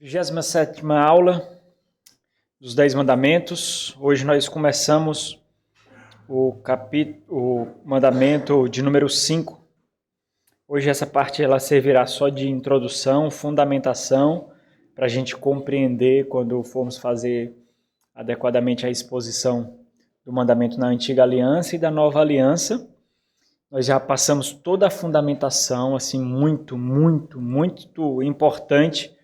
27ª aula dos 10 mandamentos. Hoje nós começamos o mandamento de número 5. Hoje essa parte ela servirá só de introdução, fundamentação, para a gente compreender quando formos fazer adequadamente a exposição do mandamento na Antiga Aliança e da Nova Aliança. Nós já passamos toda a fundamentação, assim, muito importante,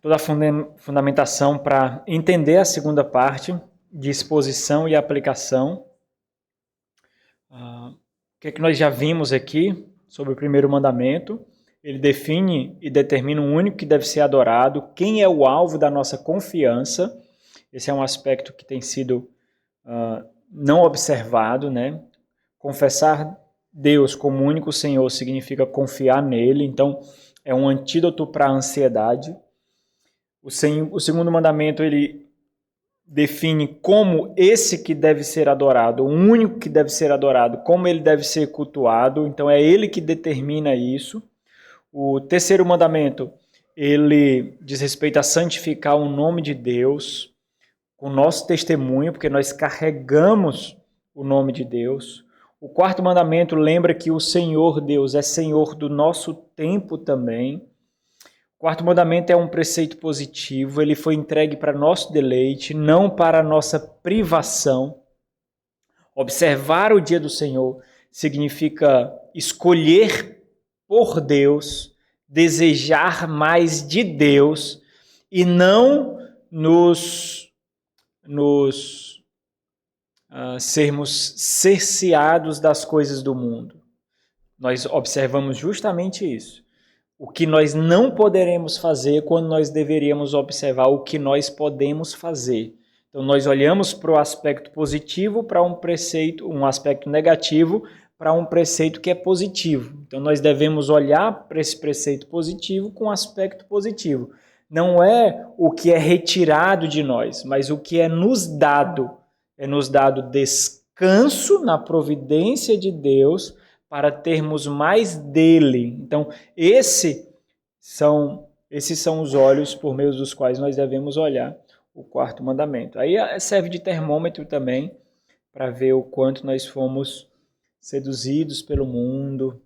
toda a fundamentação para entender a segunda parte de exposição e aplicação. O que é que nós já vimos aqui sobre o primeiro mandamento? Ele define e determina o único que deve ser adorado, quem é o alvo da nossa confiança. Esse é um aspecto que tem sido não observado, né? Confessar Deus como único Senhor significa confiar nele, então é um antídoto para a ansiedade. O segundo mandamento, ele define como esse que deve ser adorado, o único que deve ser adorado, como ele deve ser cultuado, então é ele que determina isso. O terceiro mandamento, ele diz respeito a santificar o nome de Deus com o nosso testemunho, porque nós carregamos o nome de Deus. O quarto mandamento lembra que o Senhor Deus é Senhor do nosso tempo também. O quarto mandamento é um preceito positivo, ele foi entregue para nosso deleite, não para nossa privação. Observar o dia do Senhor significa escolher por Deus, desejar mais de Deus e não sermos cerceados das coisas do mundo. Nós observamos justamente isso. O que nós não poderemos fazer quando nós deveríamos observar o que nós podemos fazer. Então, nós olhamos para o aspecto positivo, para um preceito, um aspecto negativo, para um preceito que é positivo. Então, nós devemos olhar para esse preceito positivo com um aspecto positivo. Não é o que é retirado de nós, mas o que é nos dado. É nos dado descanso na providência de Deus, para termos mais dele. Então, esses são os olhos por meio dos quais nós devemos olhar o quarto mandamento. Aí serve de termômetro também para ver o quanto nós fomos seduzidos pelo mundo,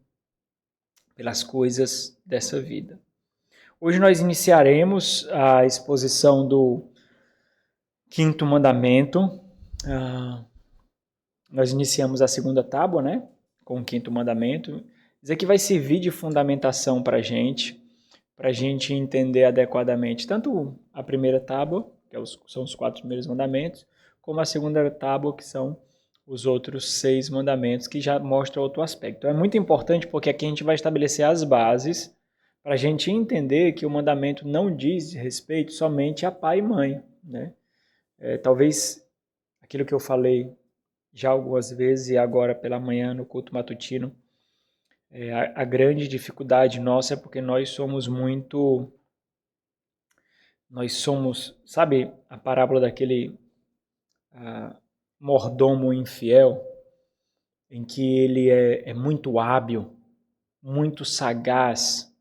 pelas coisas dessa vida. Hoje nós iniciaremos a exposição do quinto mandamento. Nós iniciamos a segunda tábua, né? Com o quinto mandamento. Isso aqui vai servir de fundamentação para a gente entender adequadamente tanto a primeira tábua, que são os 4 primeiros mandamentos, como a segunda tábua, que são os outros 6 mandamentos, que já mostram outro aspecto. É muito importante porque aqui a gente vai estabelecer as bases para a gente entender que o mandamento não diz respeito somente a pai e mãe, né? Talvez aquilo que eu falei já algumas vezes e agora pela manhã no culto matutino, a grande dificuldade nossa é porque nós somos, sabe a parábola daquele mordomo infiel, em que ele é muito hábil, muito sagaz,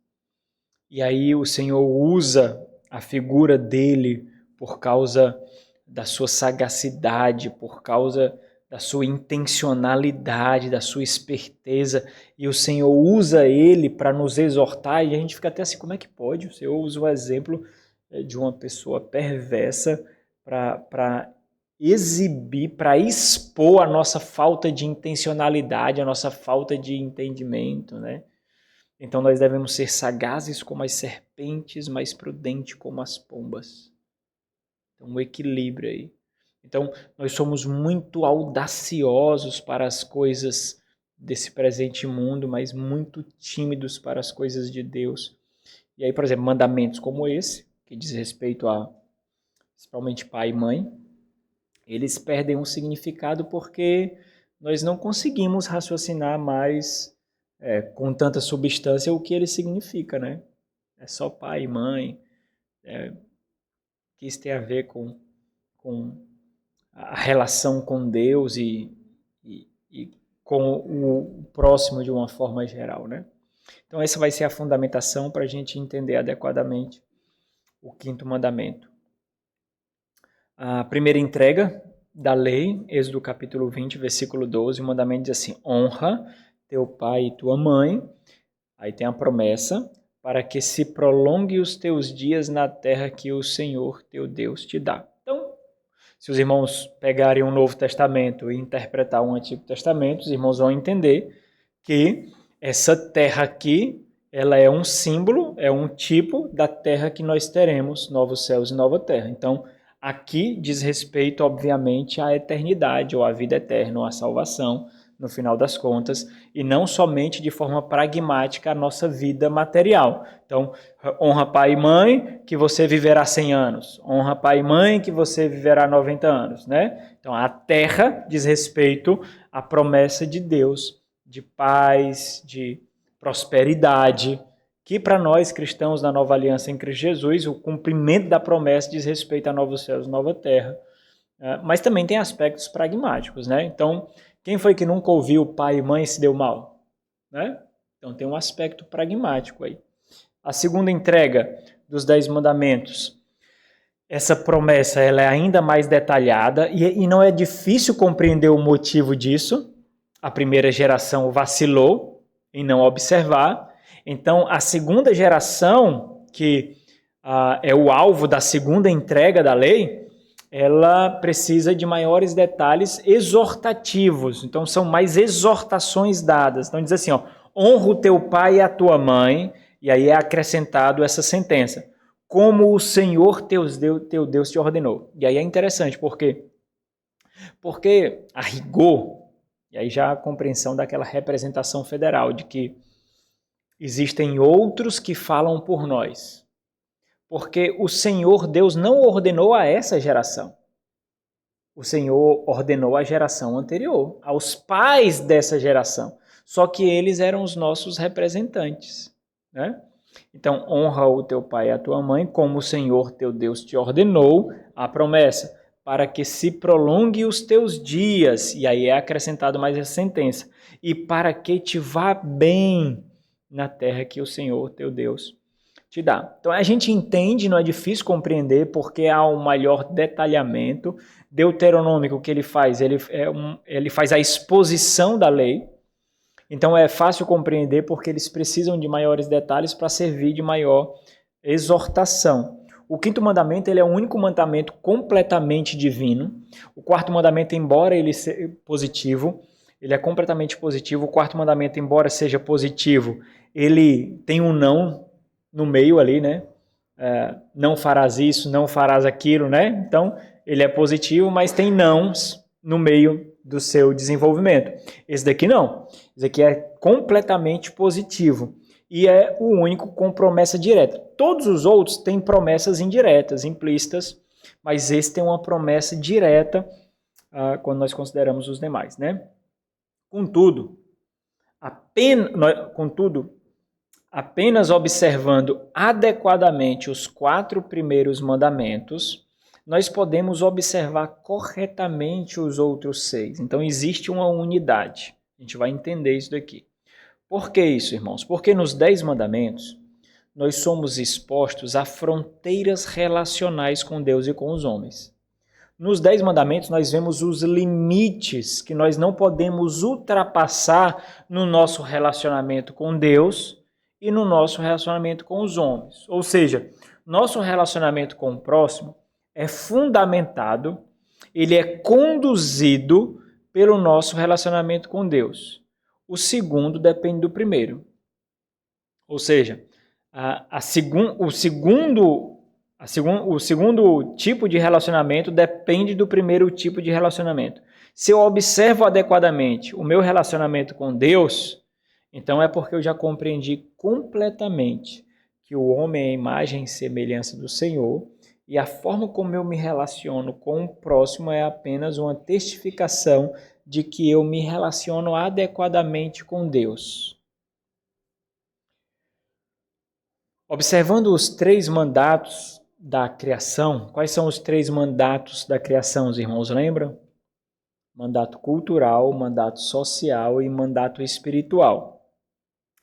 e aí o Senhor usa a figura dele por causa da sua sagacidade, por causa da sua intencionalidade, da sua esperteza, e o Senhor usa ele para nos exortar, e a gente fica até assim, como é que pode? O Senhor usa o exemplo de uma pessoa perversa para exibir, para expor a nossa falta de intencionalidade, a nossa falta de entendimento, né? Então nós devemos ser sagazes como as serpentes, mas prudentes como as pombas. Então um equilíbrio aí. Então, nós somos muito audaciosos para as coisas desse presente mundo, mas muito tímidos para as coisas de Deus. E aí, por exemplo, mandamentos como esse, que diz respeito a principalmente pai e mãe, eles perdem um significado porque nós não conseguimos raciocinar mais com tanta substância o que ele significa, né? É só pai e mãe, que isso tem a ver com a relação com Deus e com o próximo de uma forma geral, né? Então essa vai ser a fundamentação para a gente entender adequadamente o quinto mandamento. A primeira entrega da lei, Êxodo capítulo 20, versículo 12, o mandamento diz assim: honra teu pai e tua mãe. Aí tem a promessa, para que se prolongue os teus dias na terra que o Senhor teu Deus te dá. Então, se os irmãos pegarem um Novo Testamento e interpretar um Antigo Testamento, os irmãos vão entender que essa terra aqui, ela é um símbolo, é um tipo da terra que nós teremos, novos céus e nova terra. Então, aqui diz respeito, obviamente, à eternidade, ou à vida eterna, ou à salvação, no final das contas, e não somente de forma pragmática a nossa vida material. Então, honra pai e mãe, que você viverá 100 anos. Honra pai e mãe, que você viverá 90 anos, né? Então, a terra diz respeito à promessa de Deus, de paz, de prosperidade, que para nós cristãos na nova aliança em Cristo Jesus, o cumprimento da promessa diz respeito a novos céus e nova terra. Mas também tem aspectos pragmáticos, né? Então, quem foi que nunca ouviu pai e mãe se deu mal? Né? Então tem um aspecto pragmático aí. A segunda entrega dos 10 mandamentos, essa promessa ela é ainda mais detalhada e não é difícil compreender o motivo disso. A primeira geração vacilou em não observar. Então a segunda geração, que é o alvo da segunda entrega da lei, ela precisa de maiores detalhes exortativos. Então, são mais exortações dadas. Então, diz assim, ó, honra o teu pai e a tua mãe, e aí é acrescentado essa sentença, como o Senhor teu Deus te ordenou. E aí é interessante, porque a rigor, e aí já a compreensão daquela representação federal, de que existem outros que falam por nós. Porque o Senhor Deus não ordenou a essa geração. O Senhor ordenou à geração anterior, aos pais dessa geração. Só que eles eram os nossos representantes, né? Então, honra o teu pai e a tua mãe, como o Senhor teu Deus te ordenou, a promessa, para que se prolongue os teus dias, e aí é acrescentado mais essa sentença, e para que te vá bem na terra que o Senhor teu Deus te dá. Então a gente entende, não é difícil compreender, porque há um maior detalhamento. Deuteronômico, o que ele faz? Ele faz a exposição da lei, então é fácil compreender porque eles precisam de maiores detalhes para servir de maior exortação. O quinto mandamento ele é o único mandamento completamente divino. O quarto mandamento, embora ele seja positivo, ele é completamente positivo. O quarto mandamento, embora seja positivo, ele tem um não no meio ali, né? Não farás isso, não farás aquilo, né? Então, ele é positivo, mas tem nãos no meio do seu desenvolvimento. Esse daqui não. Esse aqui é completamente positivo e é o único com promessa direta. Todos os outros têm promessas indiretas, implícitas, mas esse tem uma promessa direta quando nós consideramos os demais, né? Contudo, apenas observando adequadamente os 4 primeiros mandamentos, nós podemos observar corretamente os outros 6. Então, existe uma unidade. A gente vai entender isso daqui. Por que isso, irmãos? Porque nos 10 mandamentos, nós somos expostos a fronteiras relacionais com Deus e com os homens. Nos 10 mandamentos, nós vemos os limites que nós não podemos ultrapassar no nosso relacionamento com Deus e no nosso relacionamento com os homens. Ou seja, nosso relacionamento com o próximo é fundamentado, ele é conduzido pelo nosso relacionamento com Deus. O segundo depende do primeiro. Ou seja, o segundo tipo de relacionamento depende do primeiro tipo de relacionamento. Se eu observo adequadamente o meu relacionamento com Deus, então é porque eu já compreendi completamente que o homem é a imagem e semelhança do Senhor e a forma como eu me relaciono com o próximo é apenas uma testificação de que eu me relaciono adequadamente com Deus. Observando os 3 mandatos da criação, quais são os 3 mandatos da criação, os irmãos lembram? Mandato cultural, mandato social e mandato espiritual.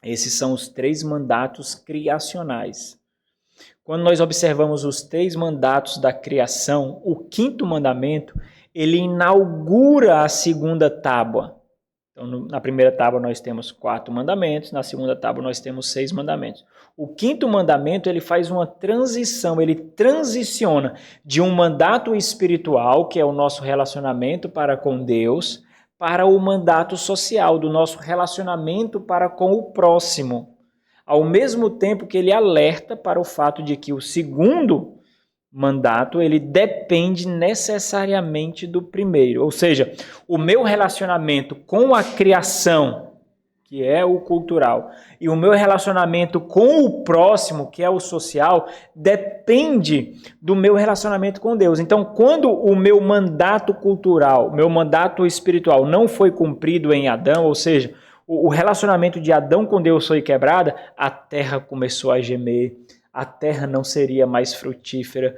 Esses são os 3 mandatos criacionais. Quando nós observamos os 3 mandatos da criação, o 5º mandamento, ele inaugura a segunda tábua. Então, na primeira tábua nós temos 4 mandamentos, na segunda tábua nós temos 6 mandamentos. O 5º mandamento, ele faz uma transição, ele transiciona de um mandato espiritual, que é o nosso relacionamento para com Deus, para o mandato social, do nosso relacionamento para com o próximo. Ao mesmo tempo que ele alerta para o fato de que o segundo mandato, ele depende necessariamente do primeiro. Ou seja, o meu relacionamento com a criação, que é o cultural, e o meu relacionamento com o próximo, que é o social, depende do meu relacionamento com Deus. Então, quando o meu mandato cultural, meu mandato espiritual não foi cumprido em Adão, ou seja, o relacionamento de Adão com Deus foi quebrado, a terra começou a gemer, a terra não seria mais frutífera,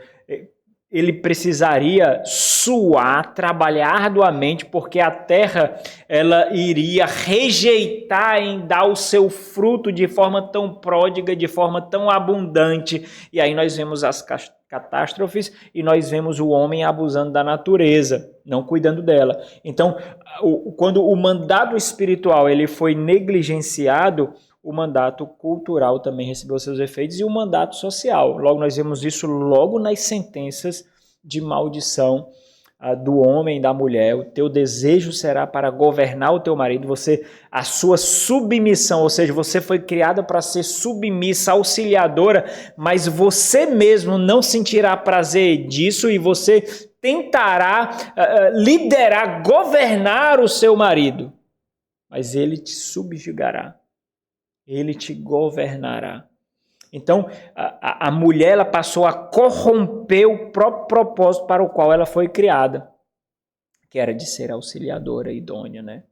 ele precisaria suar, trabalhar arduamente, porque a terra ela iria rejeitar em dar o seu fruto de forma tão pródiga, de forma tão abundante. E aí nós vemos as catástrofes e nós vemos o homem abusando da natureza, não cuidando dela. Então, quando o mandato espiritual ele foi negligenciado, o mandato cultural também recebeu seus efeitos e o mandato social. Logo, nós vemos isso logo nas sentenças de maldição do homem e da mulher. O teu desejo será para governar o teu marido, a sua submissão, ou seja, você foi criada para ser submissa, auxiliadora, mas você mesmo não sentirá prazer disso e você tentará liderar, governar o seu marido, mas ele te subjugará. Ele te governará. Então, a mulher ela passou a corromper o próprio propósito para o qual ela foi criada, que era de ser auxiliadora idônea, né?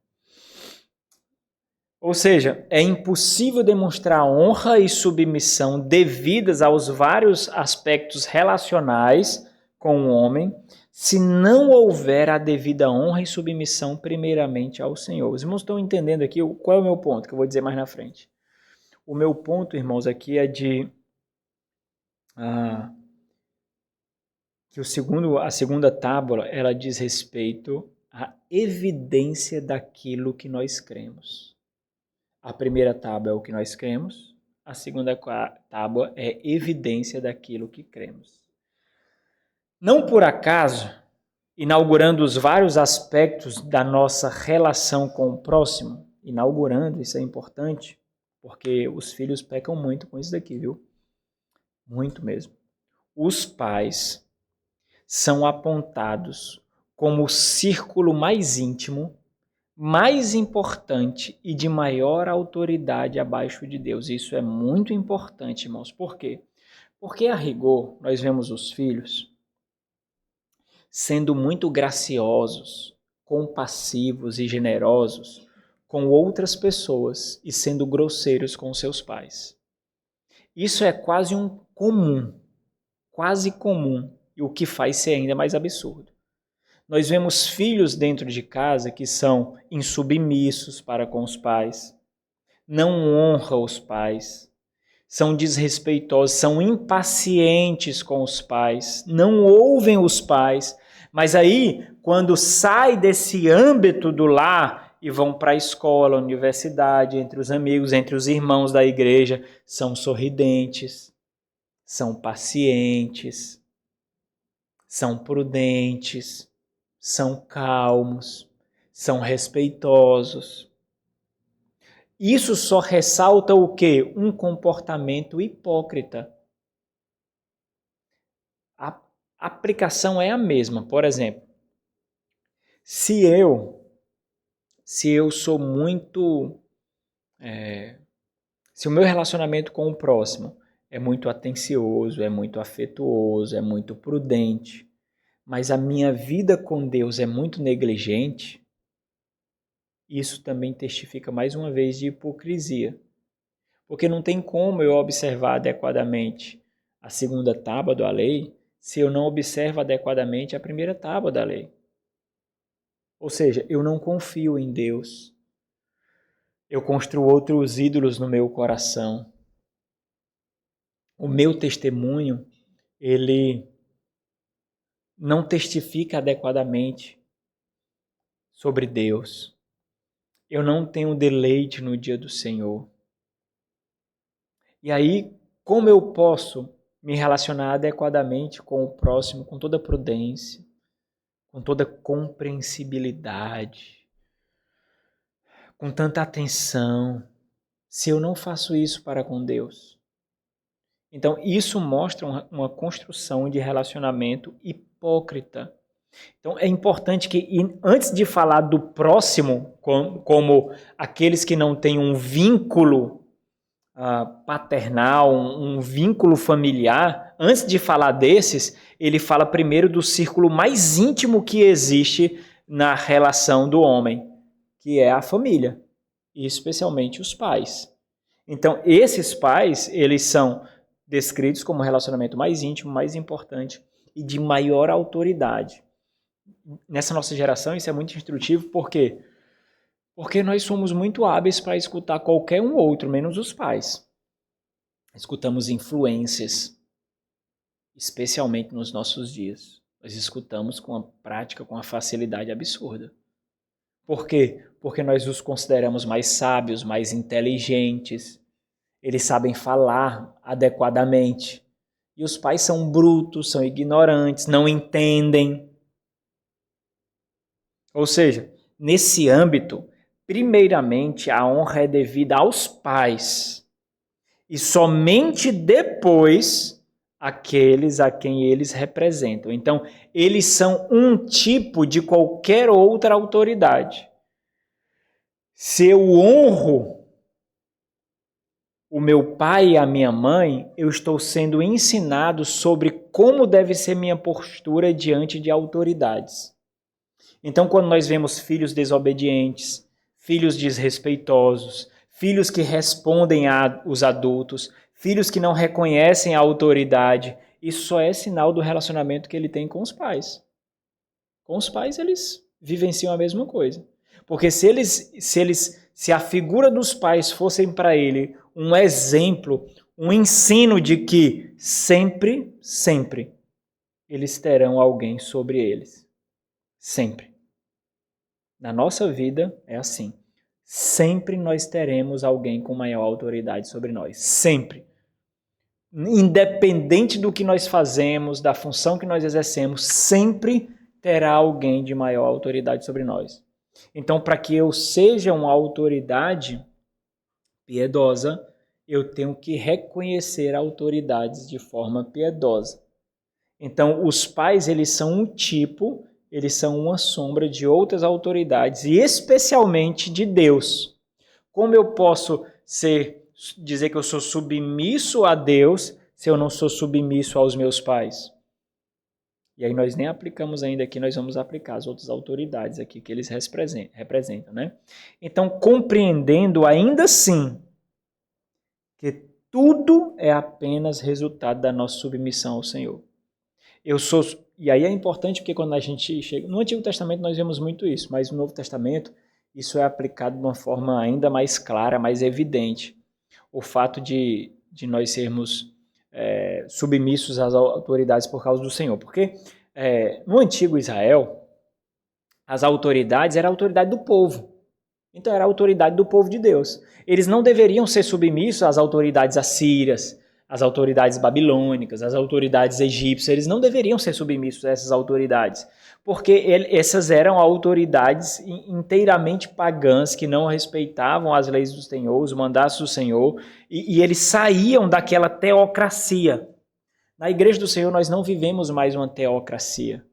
Ou seja, é impossível demonstrar honra e submissão devidas aos vários aspectos relacionais com o homem, se não houver a devida honra e submissão primeiramente ao Senhor. Os irmãos estão entendendo aqui qual é o meu ponto, que eu vou dizer mais na frente. O meu ponto, irmãos, aqui é de que a segunda tábua, ela diz respeito à evidência daquilo que nós cremos. A primeira tábua é o que nós cremos, a segunda tábua é evidência daquilo que cremos. Não por acaso, inaugurando os vários aspectos da nossa relação com o próximo, isso é importante, porque os filhos pecam muito com isso daqui, viu? Muito mesmo. Os pais são apontados como o círculo mais íntimo, mais importante e de maior autoridade abaixo de Deus. Isso é muito importante, irmãos. Por quê? Porque, a rigor, nós vemos os filhos sendo muito graciosos, compassivos e generosos com outras pessoas e sendo grosseiros com seus pais. Isso é quase comum, e o que faz ser ainda mais absurdo. Nós vemos filhos dentro de casa que são insubmissos para com os pais, não honram os pais, são desrespeitosos, são impacientes com os pais, não ouvem os pais, mas aí, quando sai desse âmbito do lar e vão para a escola, universidade, entre os amigos, entre os irmãos da igreja, são sorridentes, são pacientes, são prudentes, são calmos, são respeitosos. Isso só ressalta o quê? Um comportamento hipócrita. A aplicação é a mesma. Por exemplo, se eu sou muito... se o meu relacionamento com o próximo é muito atencioso, é muito afetuoso, é muito prudente, mas a minha vida com Deus é muito negligente, isso também testifica mais uma vez de hipocrisia. Porque não tem como eu observar adequadamente a segunda tábua da lei se eu não observo adequadamente a primeira tábua da lei. Ou seja, eu não confio em Deus. Eu construo outros ídolos no meu coração. o meu testemunho, ele não testifica adequadamente sobre Deus. Eu não tenho deleite no dia do Senhor. E aí, como eu posso me relacionar adequadamente com o próximo, com toda prudência, com toda compreensibilidade, com tanta atenção, se eu não faço isso para com Deus? Então, isso mostra uma construção de relacionamento hipócrita. Então, é importante que, antes de falar do próximo, como aqueles que não têm um vínculo paternal, um vínculo familiar, antes de falar desses, ele fala primeiro do círculo mais íntimo que existe na relação do homem, que é a família, e especialmente os pais. Então, esses pais, eles são descritos como o relacionamento mais íntimo, mais importante e de maior autoridade. Nessa nossa geração, isso é muito instrutivo, por quê? Porque nós somos muito hábeis para escutar qualquer um outro, menos os pais. Escutamos influências, especialmente nos nossos dias. Nós escutamos com a prática, com a facilidade absurda. Por quê? Porque nós os consideramos mais sábios, mais inteligentes. Eles sabem falar adequadamente. E os pais são brutos, são ignorantes, não entendem. Ou seja, nesse âmbito, primeiramente a honra é devida aos pais e somente depois àqueles a quem eles representam. Então, eles são um tipo de qualquer outra autoridade. Se eu honro o meu pai e a minha mãe, eu estou sendo ensinado sobre como deve ser minha postura diante de autoridades. Então, quando nós vemos filhos desobedientes, filhos desrespeitosos, filhos que respondem aos adultos, filhos que não reconhecem a autoridade, isso só é sinal do relacionamento que ele tem com os pais. Com os pais, eles vivenciam a mesma coisa. Porque se a figura dos pais fossem para ele um exemplo, um ensino de que sempre eles terão alguém sobre eles. Sempre. Na nossa vida é assim. Sempre nós teremos alguém com maior autoridade sobre nós. Sempre. Independente do que nós fazemos, da função que nós exercemos, sempre terá alguém de maior autoridade sobre nós. Então, para que eu seja uma autoridade piedosa, eu tenho que reconhecer autoridades de forma piedosa. Então, os pais, eles são um tipo, eles são uma sombra de outras autoridades, e especialmente de Deus. Como eu posso dizer que eu sou submisso a Deus se eu não sou submisso aos meus pais? E aí nós nem aplicamos ainda aqui, nós vamos aplicar as outras autoridades aqui que eles representam, né? Então, compreendendo ainda assim que tudo é apenas resultado da nossa submissão ao Senhor. E aí é importante porque quando a gente chega... No Antigo Testamento nós vemos muito isso, mas no Novo Testamento isso é aplicado de uma forma ainda mais clara, mais evidente. O fato de nós sermos submissos às autoridades por causa do Senhor. Porque no antigo Israel, as autoridades eram a autoridade do povo. Então era a autoridade do povo de Deus. Eles não deveriam ser submissos às autoridades assírias, às autoridades babilônicas, às autoridades egípcias. Eles não deveriam ser submissos a essas autoridades, porque essas eram autoridades inteiramente pagãs que não respeitavam as leis do Senhor, os mandatos do Senhor, e eles saíam daquela teocracia. Na Igreja do Senhor nós não vivemos mais uma teocracia.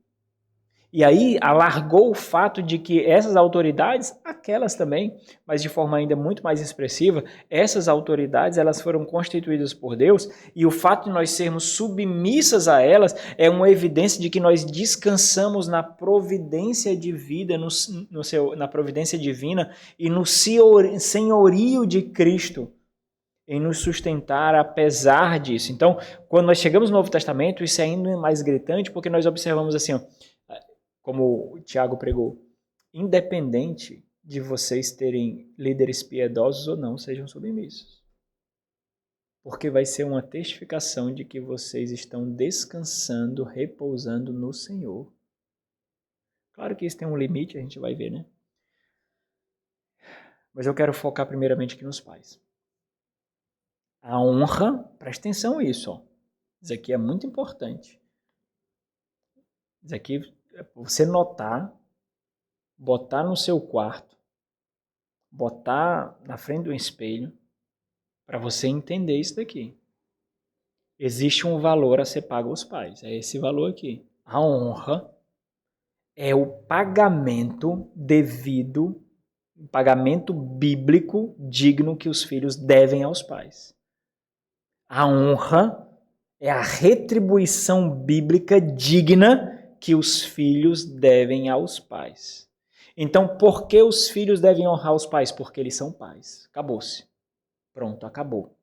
E aí alargou o fato de que essas autoridades, aquelas também, mas de forma ainda muito mais expressiva, essas autoridades elas foram constituídas por Deus, e o fato de nós sermos submissas a elas é uma evidência de que nós descansamos na providência de vida, na providência divina e no senhorio de Cristo em nos sustentar apesar disso. Então, quando nós chegamos no Novo Testamento, isso é ainda mais gritante, porque nós observamos assim, ó, como o Tiago pregou, independente de vocês terem líderes piedosos ou não, sejam submissos. porque vai ser uma testificação de que vocês estão descansando, repousando no Senhor. Claro que isso tem um limite, a gente vai ver, né? Mas eu quero focar primeiramente aqui nos pais. A honra, presta atenção nisso, ó. Isso aqui é muito importante. Isso aqui é pra você notar, botar no seu quarto, botar na frente do espelho, para você entender isso daqui. Existe um valor a ser pago aos pais, é esse valor aqui. A honra é o pagamento devido, o pagamento bíblico digno que os filhos devem aos pais. A honra é a retribuição bíblica digna que os filhos devem aos pais. Então, por que os filhos devem honrar os pais? Porque eles são pais. Acabou-se. Pronto, acabou.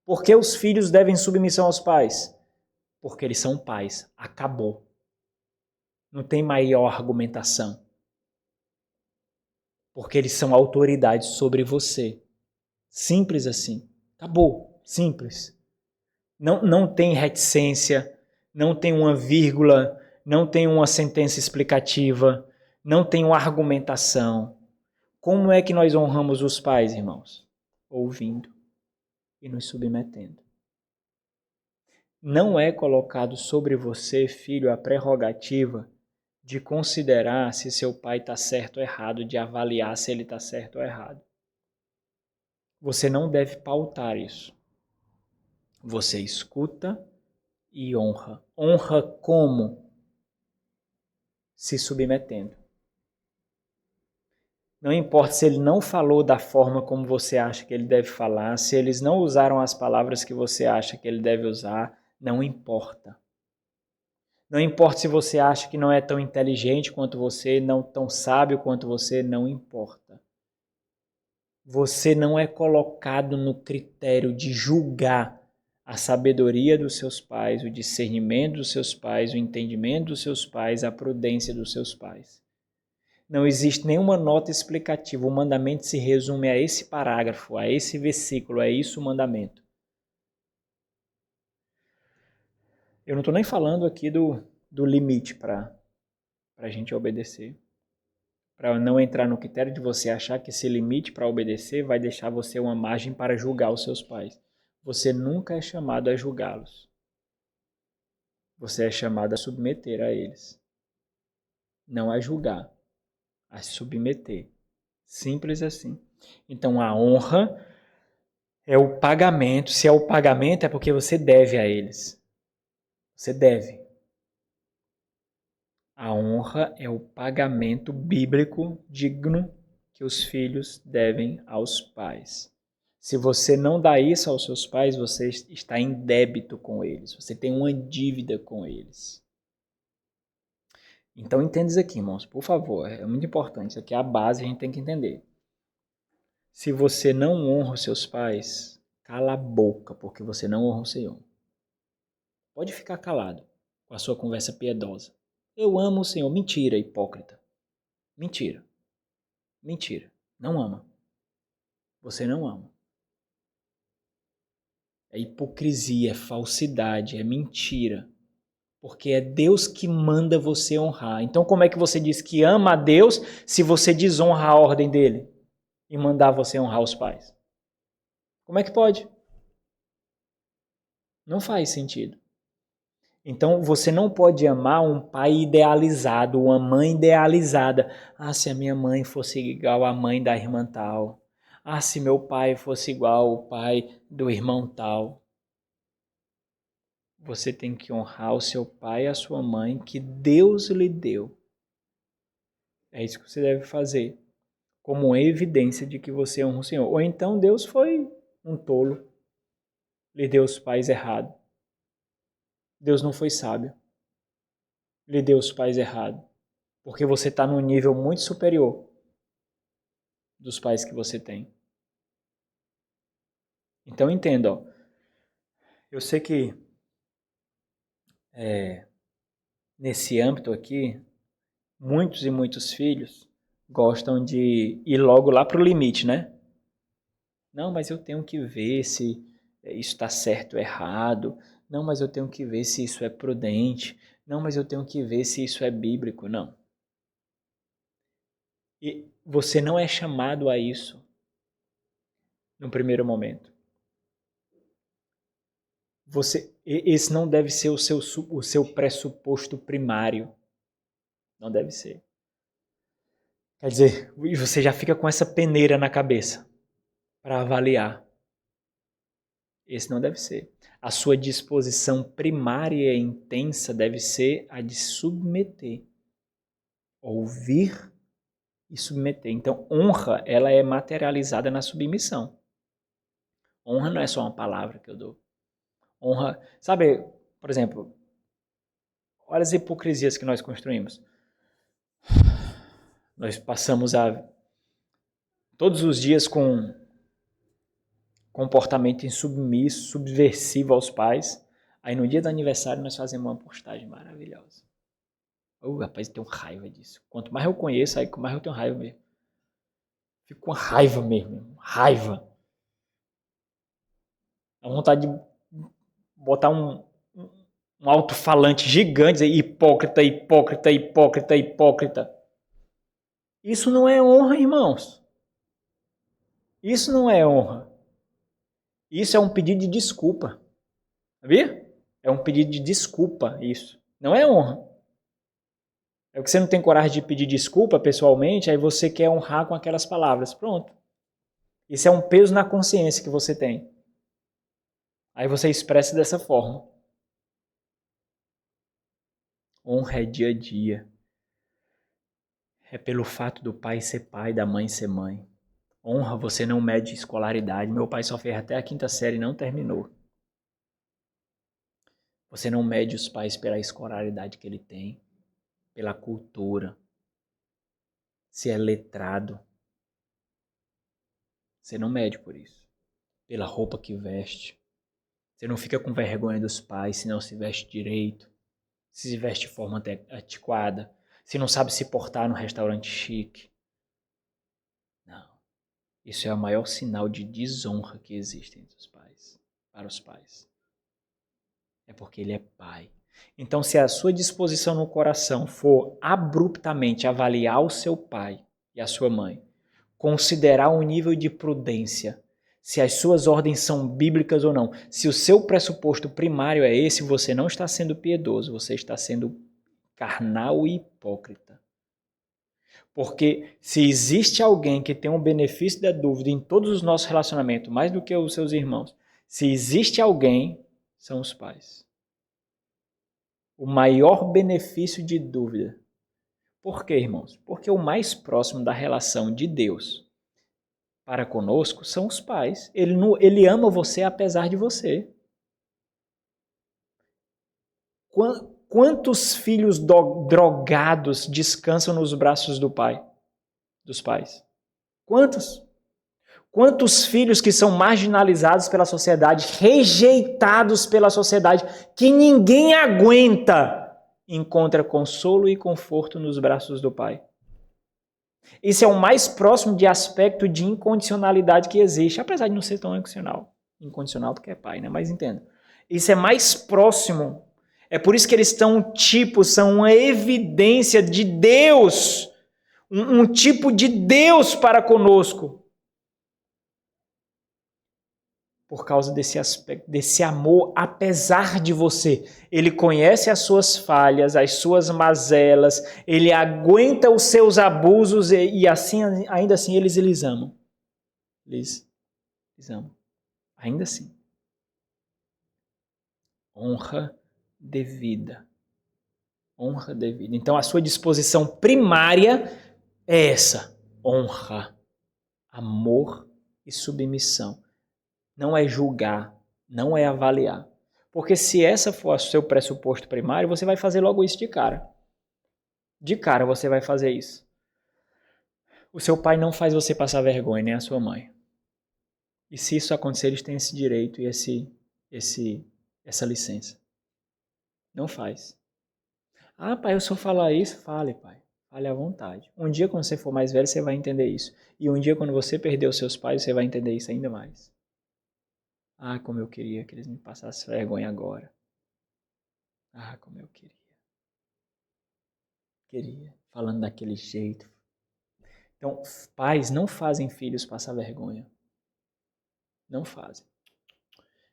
Por que os filhos devem submissão aos pais? Porque eles são pais. Acabou. Não tem maior argumentação. Porque eles são autoridades sobre você. Simples assim. Acabou. Simples. Não tem reticência, não tem uma vírgula, não tem uma sentença explicativa, não tem uma argumentação. Como é que nós honramos os pais, irmãos? Ouvindo e nos submetendo. Não é colocado sobre você, filho, a prerrogativa de considerar se seu pai está certo ou errado, de avaliar se ele está certo ou errado. Você não deve pautar isso. Você escuta e honra. Honra como? Se submetendo. Não importa se ele não falou da forma como você acha que ele deve falar, se eles não usaram as palavras que você acha que ele deve usar, não importa. Não importa se você acha que não é tão inteligente quanto você, não tão sábio quanto você, não importa. Você não é colocado no critério de julgar a sabedoria dos seus pais, o discernimento dos seus pais, o entendimento dos seus pais, a prudência dos seus pais. Não existe nenhuma nota explicativa. O mandamento se resume a esse parágrafo, a esse versículo, é isso o mandamento. Eu não estou nem falando aqui do limite para a gente obedecer. Para não entrar no critério de você achar que esse limite para obedecer vai deixar você uma margem para julgar os seus pais. Você nunca é chamado a julgá-los. Você é chamado a submeter a eles. Não a julgar, a submeter. Simples assim. Então a honra é o pagamento. Se é o pagamento, é porque você deve a eles. Você deve. A honra é o pagamento bíblico digno que os filhos devem aos pais. Se você não dá isso aos seus pais, você está em débito com eles. Você tem uma dívida com eles. Então entenda isso aqui, irmãos, por favor. É muito importante. Isso aqui é a base, a gente tem que entender. Se você não honra os seus pais, cala a boca, porque você não honra o Senhor. Pode ficar calado com a sua conversa piedosa. Eu amo o Senhor. Mentira, hipócrita. Mentira. Mentira. Não ama. Você não ama. É hipocrisia, é falsidade, é mentira. Porque é Deus que manda você honrar. Então como é que você diz que ama a Deus se você desonra a ordem dele e mandar você honrar os pais? Como é que pode? Não faz sentido. Então você não pode amar um pai idealizado, uma mãe idealizada. Ah, se a minha mãe fosse igual à mãe da irmã tal. Ah, se meu pai fosse igual ao pai do irmão tal. Você tem que honrar o seu pai e a sua mãe que Deus lhe deu. É isso que você deve fazer, como uma evidência de que você honra o Senhor. Ou então Deus foi um tolo, lhe deu os pais errados. Deus não foi sábio, lhe deu os pais errados. Porque você está num nível muito superior dos pais que você tem. Então entenda, ó. Eu sei que nesse âmbito aqui, muitos e muitos filhos gostam de ir logo lá para o limite, né? Não, mas eu tenho que ver se isso está certo ou errado. Não, mas eu tenho que ver se isso é prudente. Não, mas eu tenho que ver se isso é bíblico. Não. E você não é chamado a isso no primeiro momento. Esse não deve ser o seu pressuposto primário. Não deve ser. Quer dizer, você já fica com essa peneira na cabeça para avaliar. Esse não deve ser. A sua disposição primária e intensa deve ser a de submeter. Ouvir e submeter. Então, honra, ela é materializada na submissão. Honra não é só uma palavra que eu dou. Honra, sabe, por exemplo, olha as hipocrisias que nós construímos. Nós passamos todos os dias com comportamento insubmisso, subversivo aos pais. Aí no dia do aniversário nós fazemos uma postagem maravilhosa. Rapaz, eu tenho raiva disso. Quanto mais eu conheço, aí mais eu tenho raiva mesmo. Fico com raiva mesmo. Raiva. A vontade de botar um alto-falante gigante, dizer hipócrita, hipócrita, hipócrita, hipócrita. Isso não é honra, irmãos. Isso não é honra. Isso é um pedido de desculpa. Sabia? É um pedido de desculpa, isso. Não é honra. É que você não tem coragem de pedir desculpa pessoalmente, aí você quer honrar com aquelas palavras. Pronto. Isso é um peso na consciência que você tem. Aí você expressa dessa forma. Honra é dia a dia. É pelo fato do pai ser pai, da mãe ser mãe. Honra, você não mede escolaridade. Meu pai só fez até a 5ª série e não terminou. Você não mede os pais pela escolaridade que ele tem, pela cultura, se é letrado. Você não mede por isso. Pela roupa que veste. Você não fica com vergonha dos pais se não se veste direito, se veste de forma antiquada, se não sabe se portar no restaurante chique. Não. Isso é o maior sinal de desonra que existe entre os pais, para os pais. É porque ele é pai. Então, se a sua disposição no coração for abruptamente avaliar o seu pai e a sua mãe, considerar um nível de prudência, se as suas ordens são bíblicas ou não, se o seu pressuposto primário é esse, você não está sendo piedoso, você está sendo carnal e hipócrita. Porque se existe alguém que tem um benefício da dúvida em todos os nossos relacionamentos, mais do que os seus irmãos, se existe alguém, são os pais. O maior benefício de dúvida. Por quê, irmãos? Porque o mais próximo da relação de Deus para conosco são os pais. Ele ama você apesar de você. Quantos filhos drogados descansam nos braços dos pais? Quantos? Quantos filhos que são marginalizados pela sociedade, rejeitados pela sociedade, que ninguém aguenta, encontra consolo e conforto nos braços do pai? Isso é o mais próximo de aspecto de incondicionalidade que existe, apesar de não ser tão incondicional porque é pai, né? Mas entenda. Isso é mais próximo. É por isso que eles são uma evidência de Deus, um tipo de Deus para conosco. Por causa desse aspecto, desse amor, apesar de você. Ele conhece as suas falhas, as suas mazelas, ele aguenta os seus abusos e assim, ainda assim eles amam. Eles amam. Ainda assim. Honra devida. Honra devida. Então a sua disposição primária é essa. Honra, amor e submissão. Não é julgar, não é avaliar. Porque se essa for o seu pressuposto primário, você vai fazer logo isso de cara. De cara você vai fazer isso. O seu pai não faz você passar vergonha, nem a sua mãe. E se isso acontecer, eles têm esse direito e essa licença. Não faz. Ah, pai, eu só falar isso? Fale, pai. Fale à vontade. Um dia, quando você for mais velho, você vai entender isso. E um dia, quando você perder os seus pais, você vai entender isso ainda mais. Ah, como eu queria que eles me passassem vergonha agora. Ah, como eu queria. Queria. Falando daquele jeito. Então, pais não fazem filhos passar vergonha. Não fazem.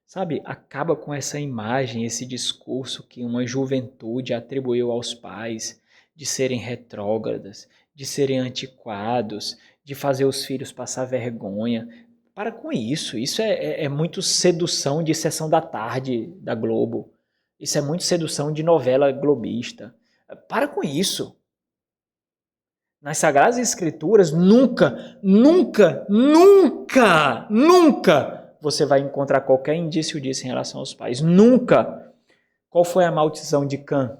Sabe, acaba com essa imagem, esse discurso que uma juventude atribuiu aos pais de serem retrógradas, de serem antiquados, de fazer os filhos passar vergonha. Para com isso. Isso é muito sedução de sessão da tarde da Globo. Isso é muito sedução de novela globista. Para com isso. Nas Sagradas Escrituras, nunca, nunca, nunca, nunca você vai encontrar qualquer indício disso em relação aos pais. Nunca. Qual foi a maldição de Cã,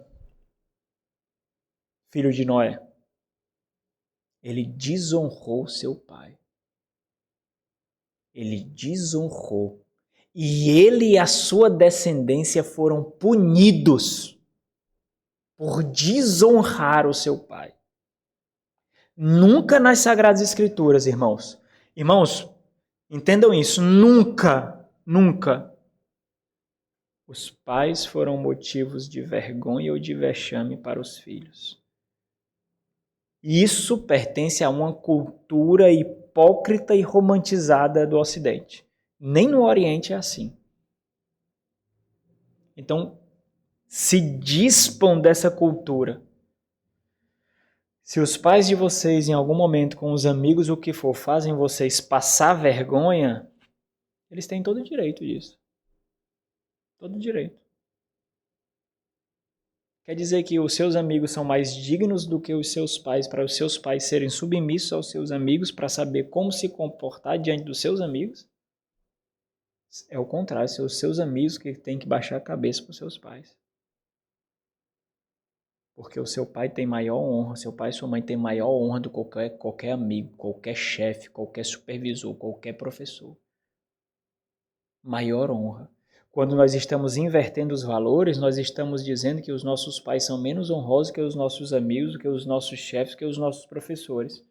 filho de Noé? Ele desonrou seu pai. Ele desonrou. E ele e a sua descendência foram punidos por desonrar o seu pai. Nunca nas Sagradas Escrituras, irmãos. Irmãos, entendam isso. Nunca, nunca os pais foram motivos de vergonha ou de vexame para os filhos. Isso pertence a uma cultura hipócrita e romantizada do Ocidente. Nem no Oriente é assim. Então, se dispam dessa cultura. Se os pais de vocês, em algum momento, com os amigos, o que for, fazem vocês passar vergonha, eles têm todo o direito disso. Todo o direito. Quer dizer que os seus amigos são mais dignos do que os seus pais, para os seus pais serem submissos aos seus amigos, para saber como se comportar diante dos seus amigos? É o contrário, são os seus amigos que têm que baixar a cabeça para os seus pais. Porque o seu pai tem maior honra, seu pai e sua mãe têm maior honra do que qualquer amigo, qualquer chefe, qualquer supervisor, qualquer professor. Maior honra. Quando nós estamos invertendo os valores, nós estamos dizendo que os nossos pais são menos honrosos que os nossos amigos, que os nossos chefes, que os nossos professores.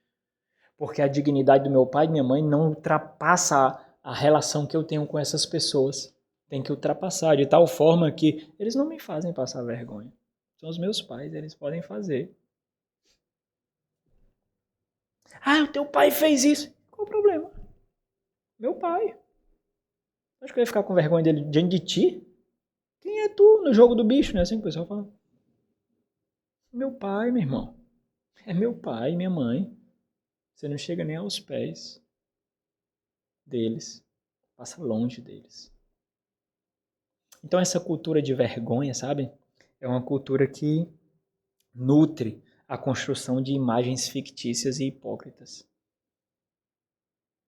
Porque a dignidade do meu pai e minha mãe não ultrapassa a relação que eu tenho com essas pessoas. Tem que ultrapassar de tal forma que eles não me fazem passar vergonha. São os meus pais, eles podem fazer. Ah, o teu pai fez isso. Qual o problema? Meu pai. Acho que eu ia ficar com vergonha dele diante de ti? Quem é tu no jogo do bicho, né? Assim que o pessoal fala. Meu pai, meu irmão. É meu pai, minha mãe. Você não chega nem aos pés deles. Passa longe deles. Então essa cultura de vergonha, sabe? É uma cultura que nutre a construção de imagens fictícias e hipócritas.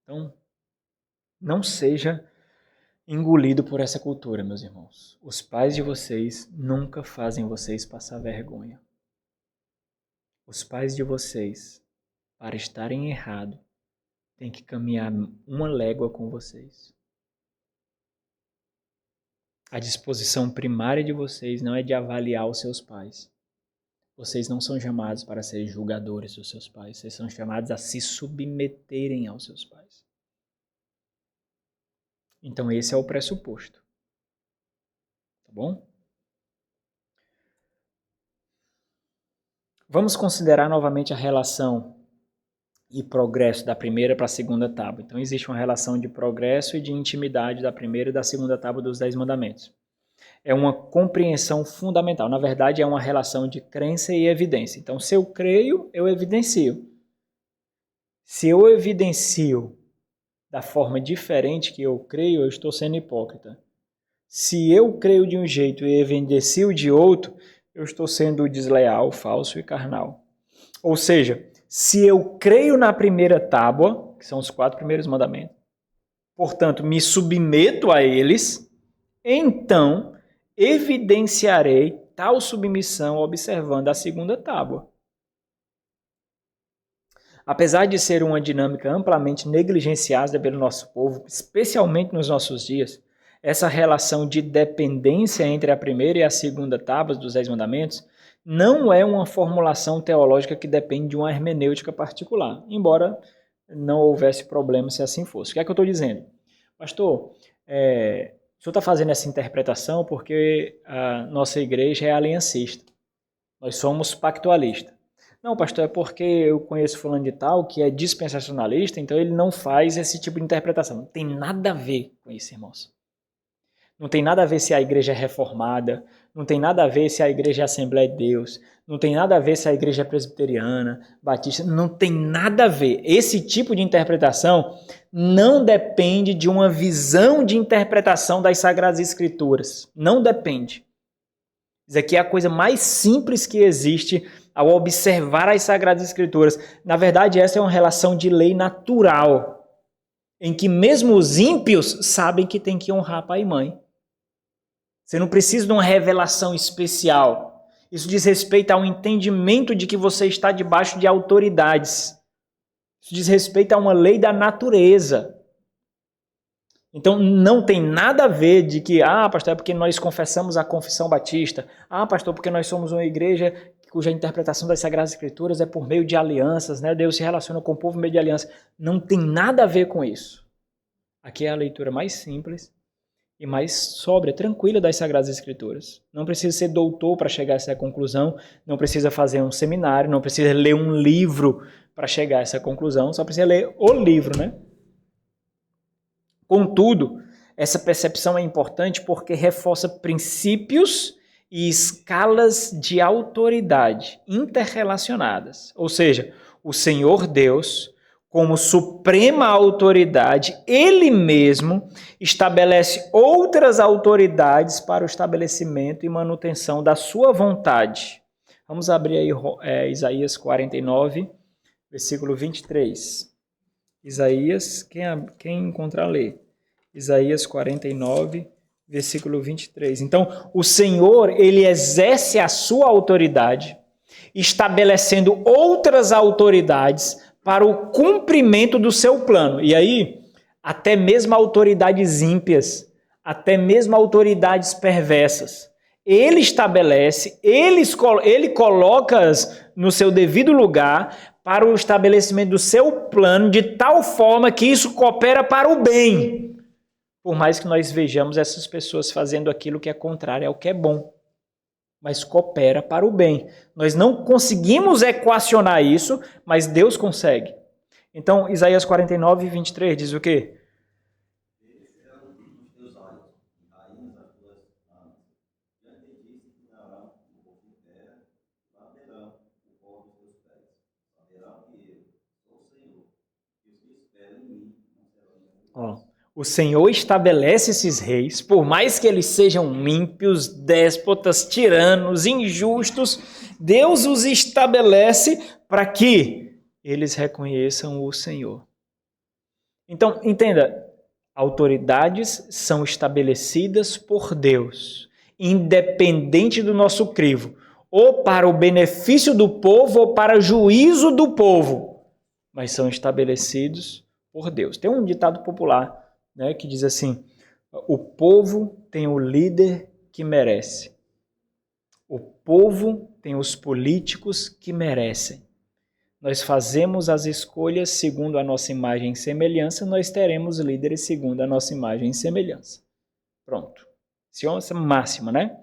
Então, não seja engolido por essa cultura, meus irmãos. Os pais de vocês nunca fazem vocês passar vergonha. Os pais de vocês, para estarem errados, têm que caminhar uma légua com vocês. A disposição primária de vocês não é de avaliar os seus pais. Vocês não são chamados para serem julgadores dos seus pais. Vocês são chamados a se submeterem aos seus pais. Então esse é o pressuposto. Tá bom? Vamos considerar novamente a relação e progresso da primeira para a segunda tábua. Então existe uma relação de progresso e de intimidade da primeira e da segunda tábua dos 10 mandamentos. É uma compreensão fundamental. Na verdade, é uma relação de crença e evidência. Então, se eu creio, eu evidencio. Se eu evidencio da forma diferente que eu creio, eu estou sendo hipócrita. Se eu creio de um jeito e evidencio de outro, eu estou sendo desleal, falso e carnal. Ou seja, se eu creio na primeira tábua, que são os 4 primeiros mandamentos, portanto, me submeto a eles, então evidenciarei tal submissão observando a segunda tábua. Apesar de ser uma dinâmica amplamente negligenciada pelo nosso povo, especialmente nos nossos dias, essa relação de dependência entre a primeira e a segunda tábuas dos 10 mandamentos não é uma formulação teológica que depende de uma hermenêutica particular, embora não houvesse problema se assim fosse. O que é que eu estou dizendo? Pastor, o senhor está fazendo essa interpretação porque a nossa igreja é aliancista. Nós somos pactualistas. Não, pastor, é porque eu conheço fulano de tal que é dispensacionalista, então ele não faz esse tipo de interpretação. Não tem nada a ver com isso, irmãos. Não tem nada a ver se a igreja é reformada, não tem nada a ver se a igreja é Assembleia de Deus, não tem nada a ver se a igreja é presbiteriana, batista, não tem nada a ver. Esse tipo de interpretação não depende de uma visão de interpretação das Sagradas Escrituras. Não depende. Isso aqui é a coisa mais simples que existe ao observar as Sagradas Escrituras. Na verdade, essa é uma relação de lei natural, em que mesmo os ímpios sabem que tem que honrar pai e mãe. Você não precisa de uma revelação especial. Isso diz respeito ao entendimento de que você está debaixo de autoridades. Isso diz respeito a uma lei da natureza. Então, não tem nada a ver de que, pastor, é porque nós confessamos a confissão batista. Pastor, porque nós somos uma igreja cuja interpretação das Sagradas Escrituras é por meio de alianças, né? Deus se relaciona com o povo por meio de aliança. Não tem nada a ver com isso. Aqui é a leitura mais simples e mais sóbria, tranquila das Sagradas Escrituras. Não precisa ser doutor para chegar a essa conclusão, não precisa fazer um seminário, não precisa ler um livro para chegar a essa conclusão, só precisa ler o livro, né? Contudo, essa percepção é importante porque reforça princípios e escalas de autoridade interrelacionadas. Ou seja, o Senhor Deus, como suprema autoridade, Ele mesmo estabelece outras autoridades para o estabelecimento e manutenção da sua vontade. Vamos abrir aí Isaías 49, versículo 23. Isaías, quem encontrar lê. Isaías 49, versículo 23. Então, o Senhor, Ele exerce a sua autoridade, estabelecendo outras autoridades para o cumprimento do seu plano. E aí, até mesmo autoridades ímpias, até mesmo autoridades perversas, Ele estabelece, Ele coloca-as no seu devido lugar para o estabelecimento do seu plano, de tal forma que isso coopera para o bem. Por mais que nós vejamos essas pessoas fazendo aquilo que é contrário ao que é bom, mas coopera para o bem. Nós não conseguimos equacionar isso, mas Deus consegue. Então, Isaías 49, 23 diz o quê? O Senhor estabelece esses reis, por mais que eles sejam ímpios, déspotas, tiranos, injustos, Deus os estabelece para que eles reconheçam o Senhor. Então, entenda, autoridades são estabelecidas por Deus, independente do nosso crivo, ou para o benefício do povo ou para o juízo do povo, mas são estabelecidos por Deus. Tem um ditado popular, né, que diz assim: o povo tem o líder que merece. O povo tem os políticos que merecem. Nós fazemos as escolhas segundo a nossa imagem e semelhança, nós teremos líderes segundo a nossa imagem e semelhança. Pronto. Isso é essa máxima, né?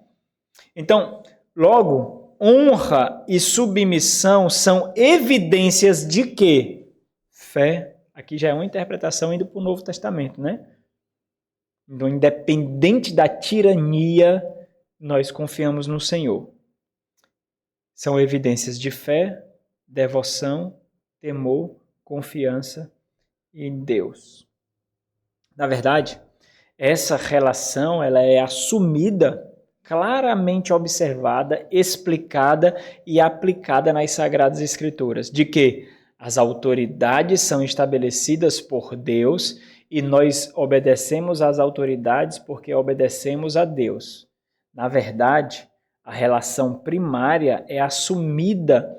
Então, logo, honra e submissão são evidências de que fé. Aqui já é uma interpretação indo para o Novo Testamento, né? Então, independente da tirania, nós confiamos no Senhor. São evidências de fé, devoção, temor, confiança em Deus. Na verdade, essa relação ela é assumida, claramente observada, explicada e aplicada nas Sagradas Escrituras, de que as autoridades são estabelecidas por Deus e nós obedecemos às autoridades porque obedecemos a Deus. Na verdade, a relação primária é assumida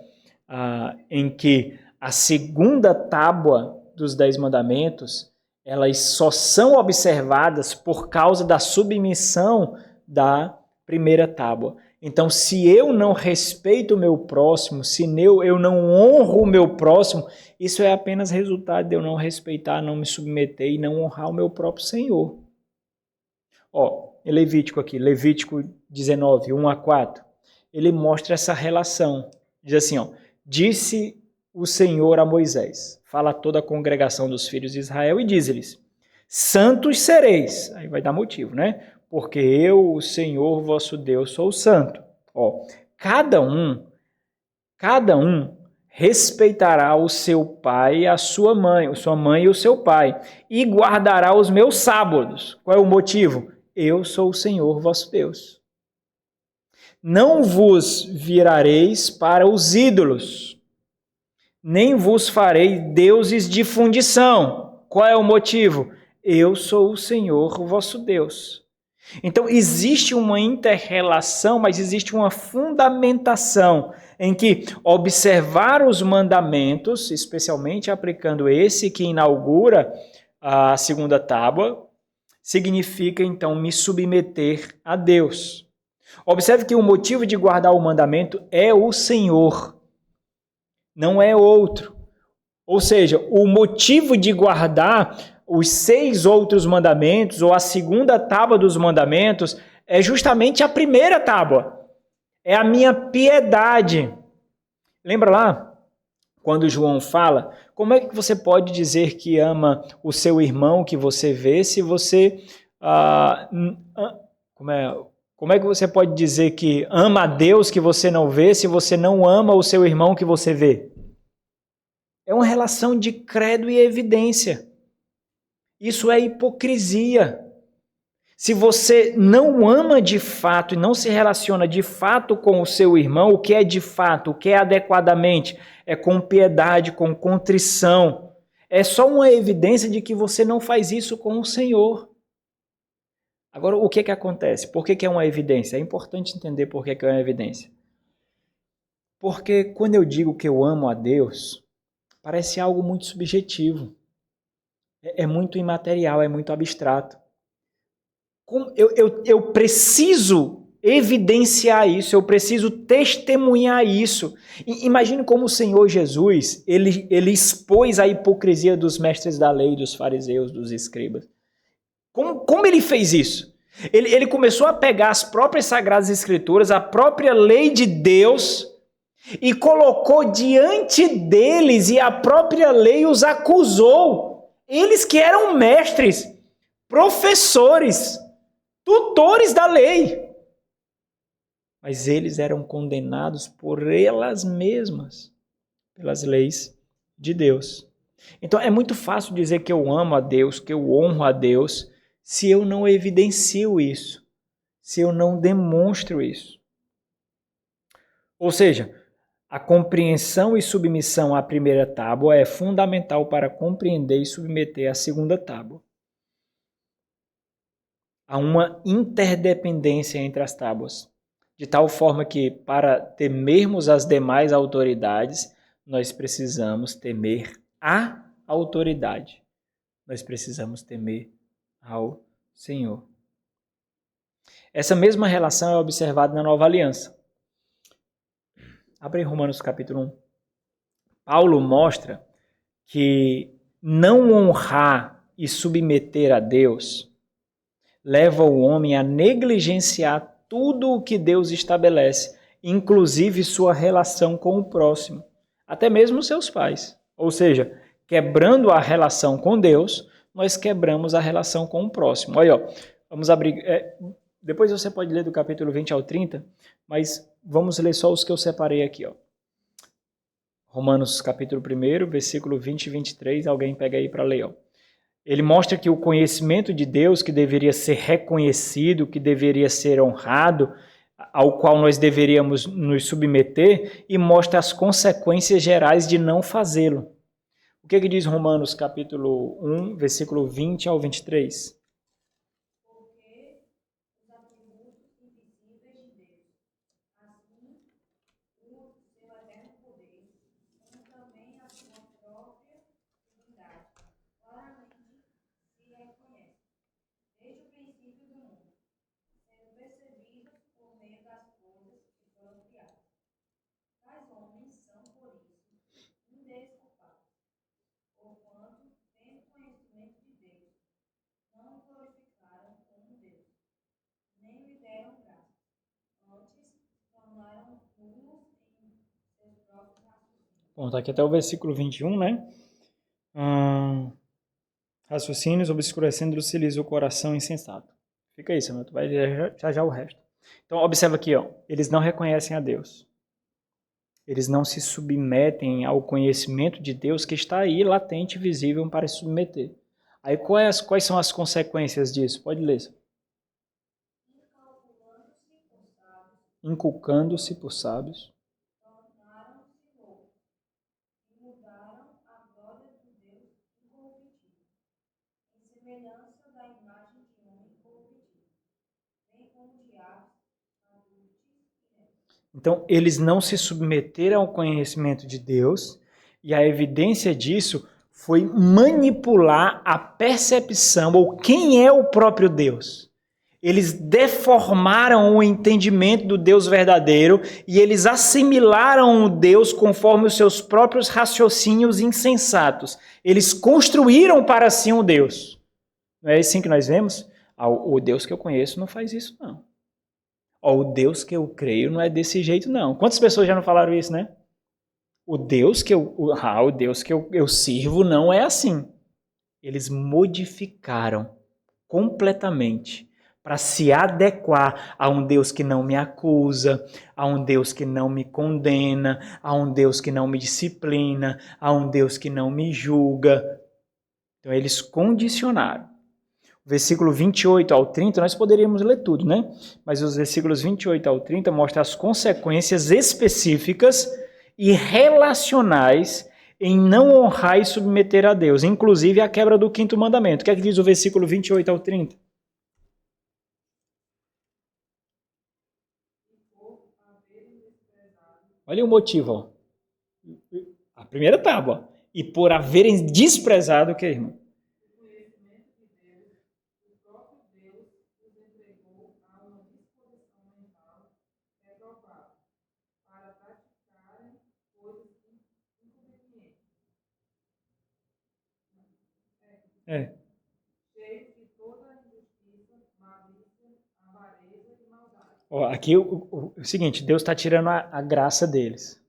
em que a segunda tábua dos 10 mandamentos, elas só são observadas por causa da submissão da primeira tábua. Então, se eu não respeito o meu próximo, se eu não honro o meu próximo, isso é apenas resultado de eu não respeitar, não me submeter e não honrar o meu próprio Senhor. Ó, em Levítico aqui, Levítico 19, 1 a 4, ele mostra essa relação. Diz assim, ó, disse o Senhor a Moisés, fala a toda a congregação dos filhos de Israel e diz-lhes, santos sereis, aí vai dar motivo, né? Porque eu, o Senhor vosso Deus, sou santo. Ó, cada um respeitará o seu pai e a sua mãe e o seu pai, e guardará os meus sábados. Qual é o motivo? Eu sou o Senhor vosso Deus. Não vos virareis para os ídolos, nem vos farei deuses de fundição. Qual é o motivo? Eu sou o Senhor vosso Deus. Então, existe uma inter-relação, mas existe uma fundamentação em que observar os mandamentos, especialmente aplicando esse que inaugura a segunda tábua, significa, então, me submeter a Deus. Observe que o motivo de guardar o mandamento é o Senhor, não é outro. Ou seja, o motivo de guardar os 6 outros mandamentos, ou a segunda tábua dos mandamentos, é justamente a primeira tábua. É a minha piedade. Lembra lá, quando João fala, como é que você pode dizer que ama o seu irmão que você vê se você... como é que você pode dizer que ama a Deus que você não vê se você não ama o seu irmão que você vê? É uma relação de credo e evidência. Isso é hipocrisia. Se você não ama de fato e não se relaciona de fato com o seu irmão, o que é de fato, o que é adequadamente, é com piedade, com contrição. É só uma evidência de que você não faz isso com o Senhor. Agora, o que acontece? Por que é uma evidência? É importante entender por que é uma evidência. Porque quando eu digo que eu amo a Deus, parece algo muito subjetivo. É muito imaterial, é muito abstrato. Eu preciso evidenciar isso, eu preciso testemunhar isso. Imagine como o Senhor Jesus, ele expôs a hipocrisia dos mestres da lei, dos fariseus, dos escribas. Como ele fez isso? Ele começou a pegar as próprias Sagradas Escrituras, a própria lei de Deus, e colocou diante deles, e a própria lei os acusou. Eles que eram mestres, professores, tutores da lei. Mas eles eram condenados por elas mesmas, pelas leis de Deus. Então é muito fácil dizer que eu amo a Deus, que eu honro a Deus, se eu não evidencio isso, se eu não demonstro isso. Ou seja, a compreensão e submissão à primeira tábua é fundamental para compreender e submeter a segunda tábua. Há uma interdependência entre as tábuas, de tal forma que, para temermos as demais autoridades, nós precisamos temer a autoridade. Nós precisamos temer ao Senhor. Essa mesma relação é observada na Nova Aliança. Abre em Romanos capítulo 1. Paulo mostra que não honrar e submeter a Deus leva o homem a negligenciar tudo o que Deus estabelece, inclusive sua relação com o próximo, até mesmo seus pais. Ou seja, quebrando a relação com Deus, nós quebramos a relação com o próximo. Olha, ó, vamos abrir... depois você pode ler do capítulo 20 ao 30, mas vamos ler só os que eu separei aqui. Ó. Romanos capítulo 1, versículo 20 e 23, alguém pega aí para ler. Ó. Ele mostra que o conhecimento de Deus, que deveria ser reconhecido, que deveria ser honrado, ao qual nós deveríamos nos submeter, e mostra as consequências gerais de não fazê-lo. O que diz Romanos capítulo 1, versículo 20 ao 23? Bom, tá aqui até o versículo 21, né? Raciocínios obscurecendo do silício o coração insensato. Fica aí, Samuel, tu vai ver já o resto. Então, observa aqui, ó. Eles não reconhecem a Deus. Eles não se submetem ao conhecimento de Deus que está aí, latente e visível para se submeter. Aí, quais são as consequências disso? Pode ler. Inculcando-se por sábios. Então, eles não se submeteram ao conhecimento de Deus, e a evidência disso foi manipular a percepção, ou quem é o próprio Deus. Eles deformaram o entendimento do Deus verdadeiro e eles assimilaram o Deus conforme os seus próprios raciocínios insensatos. Eles construíram para si um Deus. Não é assim que nós vemos? O Deus que eu conheço não faz isso, não. O Deus que eu creio não é desse jeito, não. Quantas pessoas já não falaram isso, né? O Deus que eu sirvo não é assim. Eles modificaram completamente para se adequar a um Deus que não me acusa, a um Deus que não me condena, a um Deus que não me disciplina, a um Deus que não me julga. Então eles condicionaram. O versículo 28 ao 30, nós poderíamos ler tudo, né? Mas os versículos 28 ao 30 mostram as consequências específicas e relacionais em não honrar e submeter a Deus, inclusive a quebra do quinto mandamento. O que é que diz o versículo 28 ao 30? Olha o motivo, ó. A primeira tábua. E por haverem desprezado o que, irmão? É. Ó, aqui o seguinte, Deus está tirando a graça deles.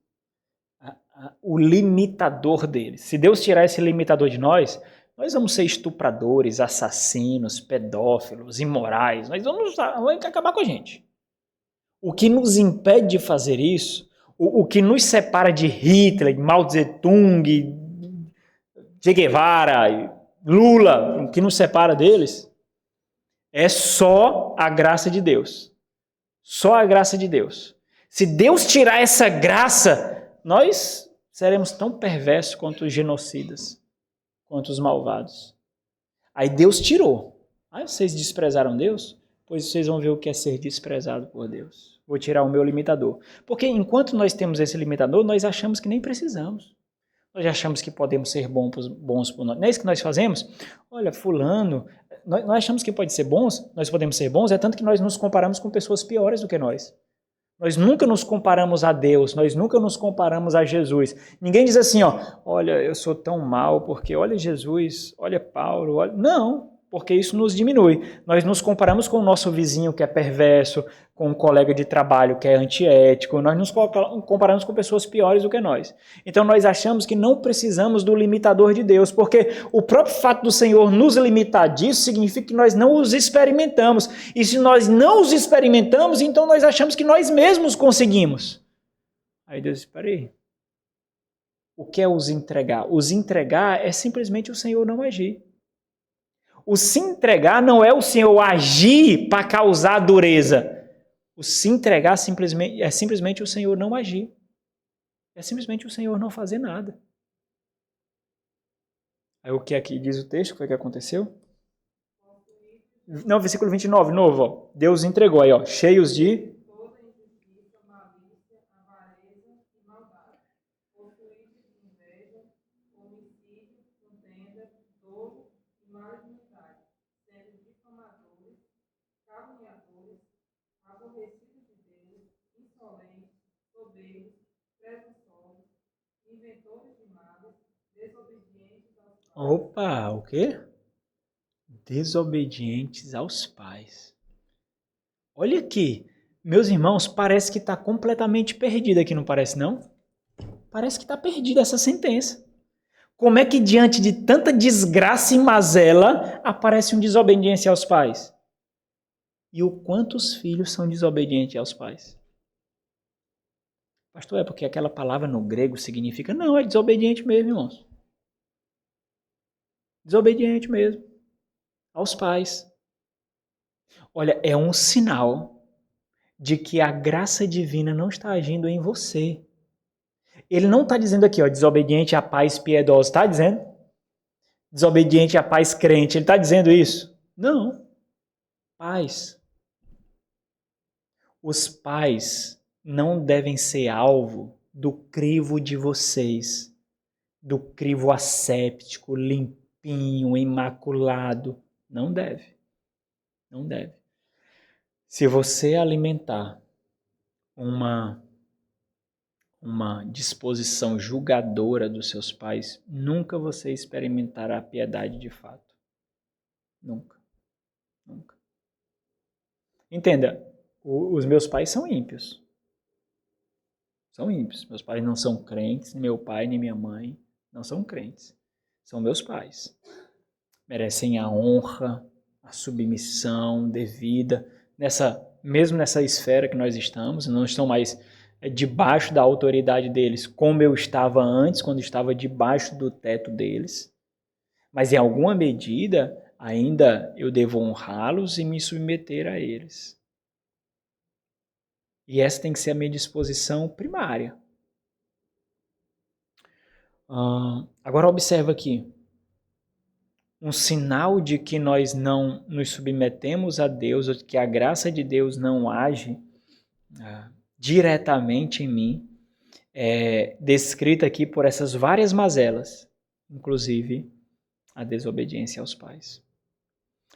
O limitador deles. Se Deus tirar esse limitador de nós vamos ser estupradores, assassinos, pedófilos, imorais. Nós vamos acabar com a gente. O que nos impede de fazer isso, o que nos separa de Hitler, Mao Tse-tung, Che Guevara, Lula, o que nos separa deles, é só a graça de Deus. Só a graça de Deus. Se Deus tirar essa graça, nós seremos tão perversos quanto os genocidas, quanto os malvados. Aí Deus tirou. Aí vocês desprezaram Deus? Pois vocês vão ver o que é ser desprezado por Deus. Vou tirar o meu limitador. Porque enquanto nós temos esse limitador, nós achamos que nem precisamos. Nós achamos que podemos ser bons por nós. Não é isso que nós fazemos? Olha, fulano, nós achamos que pode ser bons, nós podemos ser bons, é tanto que nós nos comparamos com pessoas piores do que nós. Nós nunca nos comparamos a Deus, nós nunca nos comparamos a Jesus. Ninguém diz assim, ó, olha, eu sou tão mal porque olha Jesus, olha Paulo, olha... Não, porque isso nos diminui. Nós nos comparamos com o nosso vizinho que é perverso, com um colega de trabalho que é antiético, nós nos comparamos com pessoas piores do que nós. Então nós achamos que não precisamos do limitador de Deus, porque o próprio fato do Senhor nos limitar disso significa que nós não os experimentamos. E se nós não os experimentamos, então nós achamos que nós mesmos conseguimos. Aí Deus disse, peraí, o que é os entregar? Os entregar é simplesmente o Senhor não agir. O se entregar não é o Senhor agir para causar dureza. O se entregar é simplesmente o Senhor não agir. É simplesmente o Senhor não fazer nada. Aí o que aqui diz o texto? O que foi que aconteceu? Não, versículo 29, novo. Ó. Deus entregou aí, ó, cheios de... Opa, o quê? Desobedientes aos pais. Olha aqui, meus irmãos, parece que está completamente perdido aqui, não parece não? Parece que está perdida essa sentença. Como é que diante de tanta desgraça e mazela aparece um desobediência aos pais? E o quanto os filhos são desobedientes aos pais? Pastor, é porque aquela palavra no grego significa... Não, é desobediente mesmo, irmãos. Desobediente mesmo. Aos pais. Olha, é um sinal de que a graça divina não está agindo em você. Ele não está dizendo aqui, ó, desobediente a pais piedosos. Está dizendo? Desobediente a pais crente. Ele está dizendo isso? Não. Pais. Os pais não devem ser alvo do crivo de vocês, do crivo asséptico, limpinho, imaculado. Não deve. Não deve. Se você alimentar uma disposição julgadora dos seus pais, nunca você experimentará a piedade de fato. Nunca. Nunca. Entenda, os meus pais são ímpios. São ímpios. Meus pais não são crentes, nem meu pai, nem minha mãe não são crentes. São meus pais. Merecem a honra, a submissão devida, mesmo nessa esfera que nós estamos, não estão mais debaixo da autoridade deles, como eu estava antes, quando estava debaixo do teto deles. Mas em alguma medida, ainda eu devo honrá-los e me submeter a eles. E essa tem que ser a minha disposição primária. Agora observa aqui. Um sinal de que nós não nos submetemos a Deus, ou que a graça de Deus não age diretamente em mim, é descrita aqui por essas várias mazelas, inclusive a desobediência aos pais.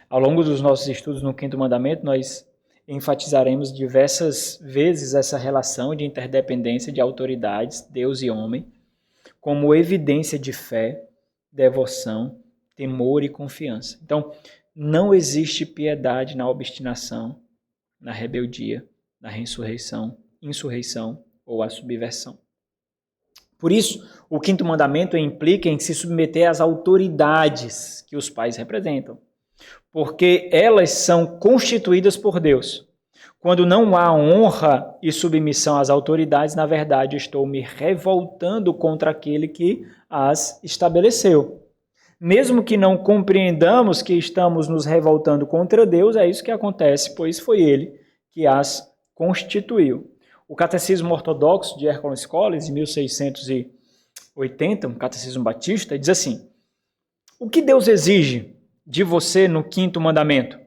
Ao longo dos nossos estudos no Quinto Mandamento, nós enfatizaremos diversas vezes essa relação de interdependência de autoridades, Deus e homem, como evidência de fé, devoção, temor e confiança. Então, não existe piedade na obstinação, na rebeldia, na insurreição ou a subversão. Por isso, o quinto mandamento implica em se submeter às autoridades que os pais representam, porque elas são constituídas por Deus. Quando não há honra e submissão às autoridades, na verdade, estou me revoltando contra aquele que as estabeleceu. Mesmo que não compreendamos que estamos nos revoltando contra Deus, é isso que acontece, pois foi Ele que as constituiu. O Catecismo Ortodoxo de Hércules Collins, de 1680, um catecismo batista, diz assim: o que Deus exige de você no quinto mandamento?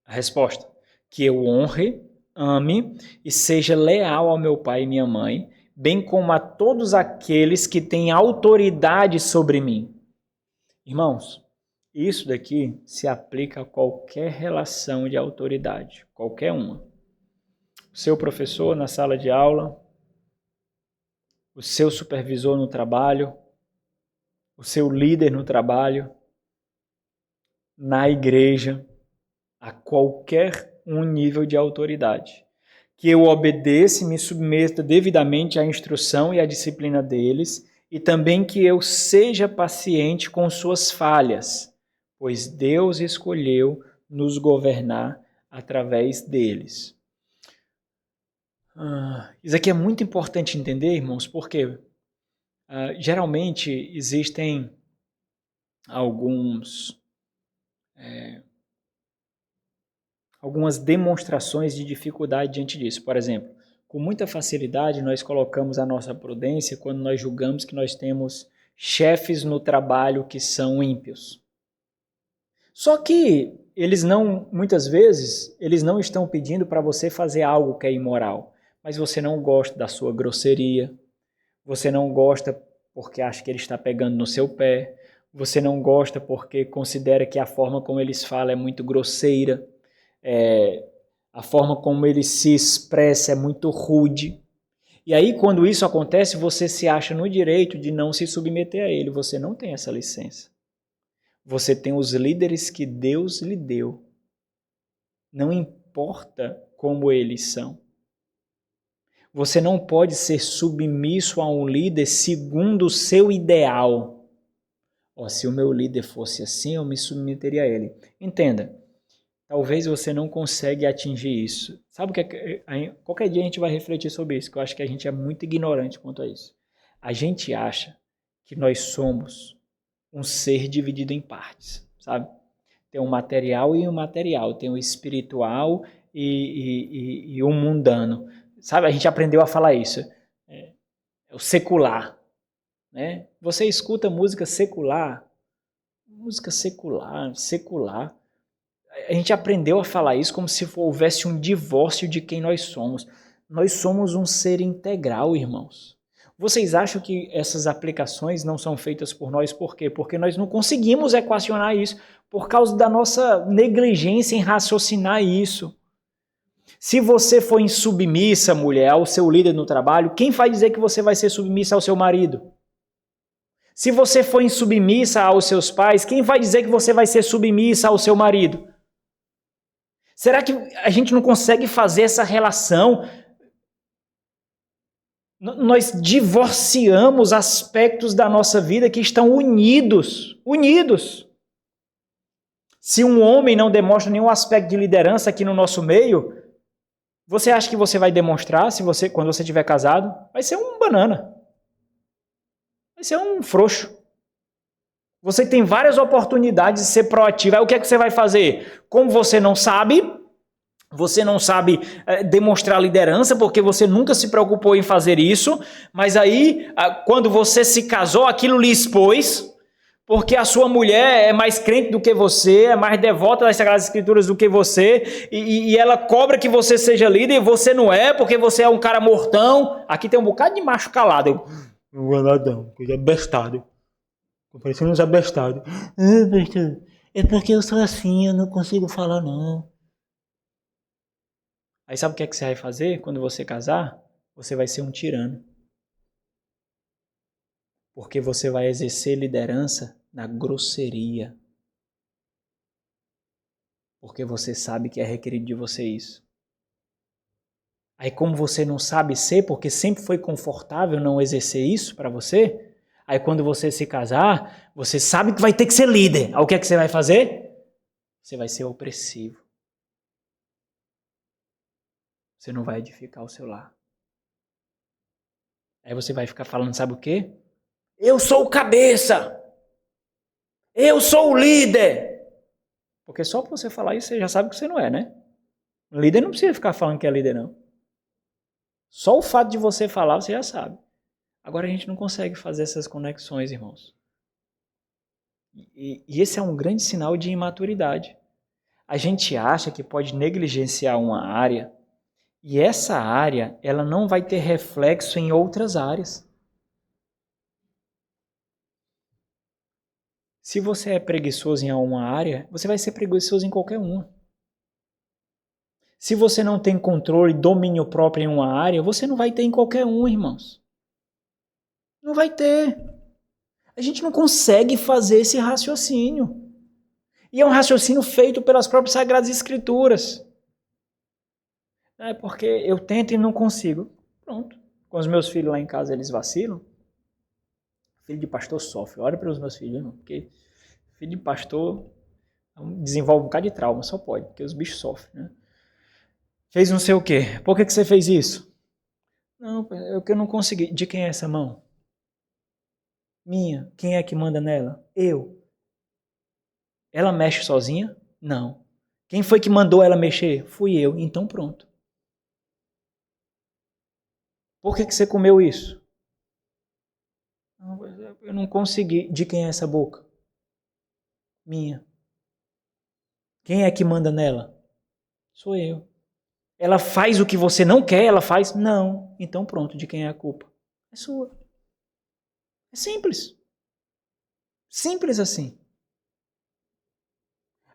A resposta: que eu honre, ame e seja leal ao meu pai e minha mãe, bem como a todos aqueles que têm autoridade sobre mim. Irmãos, isso daqui se aplica a qualquer relação de autoridade, qualquer uma. O seu professor na sala de aula, o seu supervisor no trabalho, o seu líder no trabalho, na igreja, a qualquer um nível de autoridade. Que eu obedeça e me submeta devidamente à instrução e à disciplina deles, e também que eu seja paciente com suas falhas, pois Deus escolheu nos governar através deles. Isso aqui é muito importante entender, irmãos, porque geralmente existem algumas demonstrações de dificuldade diante disso. Por exemplo, com muita facilidade nós colocamos a nossa prudência quando nós julgamos que nós temos chefes no trabalho que são ímpios. Só que muitas vezes, eles não estão pedindo para você fazer algo que é imoral, mas você não gosta da sua grosseria, você não gosta porque acha que ele está pegando no seu pé, você não gosta porque considera que a forma como eles falam é muito grosseira, a forma como ele se expressa é muito rude. E aí, quando isso acontece, você se acha no direito de não se submeter a ele. Você não tem essa licença. Você tem os líderes que Deus lhe deu. Não importa como eles são. Você não pode ser submisso a um líder segundo o seu ideal. Se o meu líder fosse assim, eu me submeteria a ele. Entenda, talvez você não consiga atingir isso. Sabe o que qualquer dia a gente vai refletir sobre isso, que eu acho que a gente é muito ignorante quanto a isso. A gente acha que nós somos um ser dividido em partes, sabe? Tem o material e o imaterial, tem o espiritual e o mundano. Sabe, a gente aprendeu a falar isso. É o secular, né? Você escuta música secular, secular. A gente aprendeu a falar isso como se houvesse um divórcio de quem nós somos. Nós somos um ser integral, irmãos. Vocês acham que essas aplicações não são feitas por nós? Por quê? Porque nós não conseguimos equacionar isso por causa da nossa negligência em raciocinar isso. Se você for insubmissa, mulher, ao seu líder no trabalho, quem vai dizer que você vai ser submissa ao seu marido? Se você for insubmissa aos seus pais, quem vai dizer que você vai ser submissa ao seu marido? Será que a gente não consegue fazer essa relação? Nós divorciamos aspectos da nossa vida que estão unidos. Se um homem não demonstra nenhum aspecto de liderança aqui no nosso meio, você acha que você vai demonstrar quando você estiver casado? Vai ser um banana. Vai ser um frouxo. Você tem várias oportunidades de ser proativo. Aí o que é que você vai fazer? Como você não sabe demonstrar liderança, porque você nunca se preocupou em fazer isso, mas aí, quando você se casou, aquilo lhe expôs, porque a sua mulher é mais crente do que você, é mais devota das Sagradas Escrituras do que você, e ela cobra que você seja líder, e você não é, porque você é um cara mortão. Aqui tem um bocado de macho calado. Não vou nada, coisa bestado. Tô parecendo uns abestados. É porque eu sou assim, eu não consigo falar não. Aí sabe o que é que você vai fazer quando você casar? Você vai ser um tirano. Porque você vai exercer liderança na grosseria. Porque você sabe que é requerido de você isso. Aí como você não sabe ser, porque sempre foi confortável não exercer isso para você, aí quando você se casar, você sabe que vai ter que ser líder. Aí o que é que você vai fazer? Você vai ser opressivo. Você não vai edificar o seu lar. Aí você vai ficar falando, sabe o quê? Eu sou o cabeça! Eu sou o líder! Porque só por você falar isso, você já sabe que você não é, né? O líder não precisa ficar falando que é líder, não. Só o fato de você falar, você já sabe. Agora a gente não consegue fazer essas conexões, irmãos. E esse é um grande sinal de imaturidade. A gente acha que pode negligenciar uma área, e essa área, ela não vai ter reflexo em outras áreas. Se você é preguiçoso em uma área, você vai ser preguiçoso em qualquer uma. Se você não tem controle e domínio próprio em uma área, você não vai ter em qualquer uma, irmãos. Não vai ter. A gente não consegue fazer esse raciocínio. E é um raciocínio feito pelas próprias Sagradas Escrituras. É porque eu tento e não consigo. Pronto. Com os meus filhos lá em casa, eles vacilam. Filho de pastor sofre. Olha para os meus filhos, irmão, porque filho de pastor desenvolve um bocado de trauma, só pode, porque os bichos sofrem, né? Fez não sei o quê. Por que você fez isso? Não, é que eu não consegui. De quem é essa mão? Minha. Quem é que manda nela? Eu. Ela mexe sozinha? Não. Quem foi que mandou ela mexer? Fui eu. Então pronto. Por que você comeu isso? Eu não consegui. De quem é essa boca? Minha. Quem é que manda nela? Sou eu. Ela faz o que você não quer, ela faz? Não. Então pronto, de quem é a culpa? É sua. É simples. Simples assim.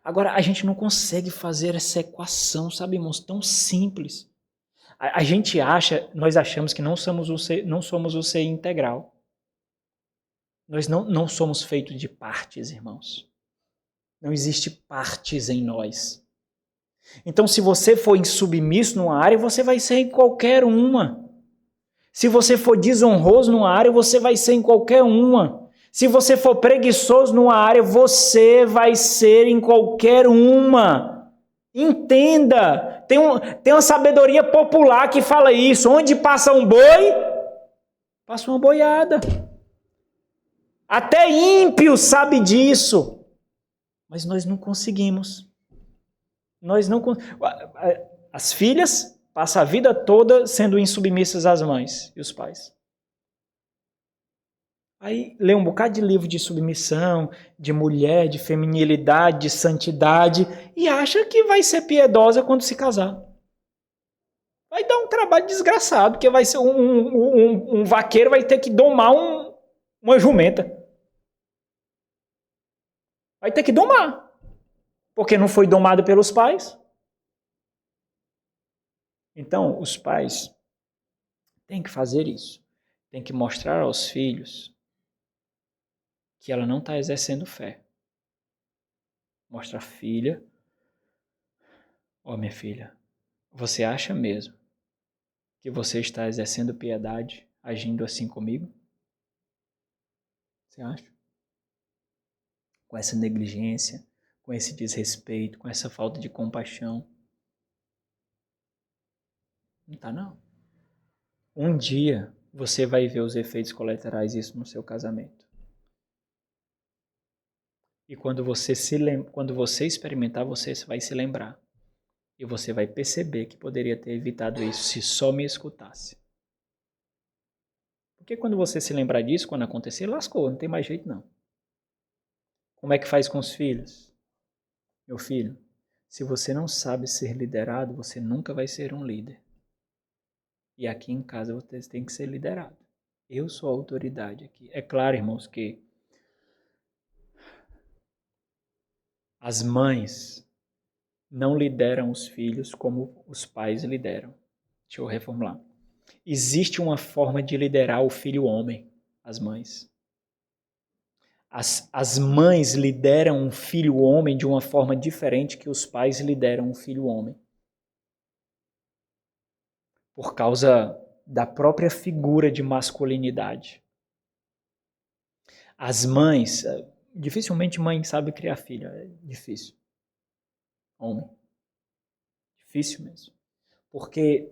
Agora, a gente não consegue fazer essa equação, sabe, irmãos? Tão simples. A gente nós achamos que não somos o ser integral. Nós não somos feitos de partes, irmãos. Não existe partes em nós. Então, se você for insubmisso numa área, você vai ser em qualquer uma. Se você for desonroso numa área, você vai ser em qualquer uma. Se você for preguiçoso numa área, você vai ser em qualquer uma. Entenda. Tem uma sabedoria popular que fala isso. Onde passa um boi, passa uma boiada. Até ímpio sabe disso. Mas nós não conseguimos. As filhas passam a vida toda sendo insubmissas às mães e os pais. Aí lê um bocado de livro de submissão, de mulher, de feminilidade, de santidade, e acha que vai ser piedosa quando se casar. Vai dar um trabalho desgraçado, porque vai ser um vaqueiro vai ter que domar uma jumenta. Vai ter que domar, porque não foi domado pelos pais. Então, os pais têm que fazer isso. Têm que mostrar aos filhos que ela não está exercendo fé. Mostra a filha. Minha filha, você acha mesmo que você está exercendo piedade agindo assim comigo? Você acha? Com essa negligência, com esse desrespeito, com essa falta de compaixão? Não está, não. Um dia você vai ver os efeitos colaterais disso no seu casamento. E quando você experimentar, você vai se lembrar. E você vai perceber que poderia ter evitado isso se só me escutasse. Porque quando você se lembrar disso, quando acontecer, lascou, não tem mais jeito não. Como é que faz com os filhos? Meu filho, se você não sabe ser liderado, você nunca vai ser um líder. E aqui em casa você tem que ser liderado. Eu sou a autoridade aqui. É claro, irmãos, que as mães não lideram os filhos como os pais lideram. Deixa eu reformular. Existe uma forma de liderar o filho homem, as mães. As mães lideram um filho homem de uma forma diferente que os pais lideram um filho homem. Por causa da própria figura de masculinidade. As mães, dificilmente mãe sabe criar filho, é difícil. Homem. Difícil mesmo. Porque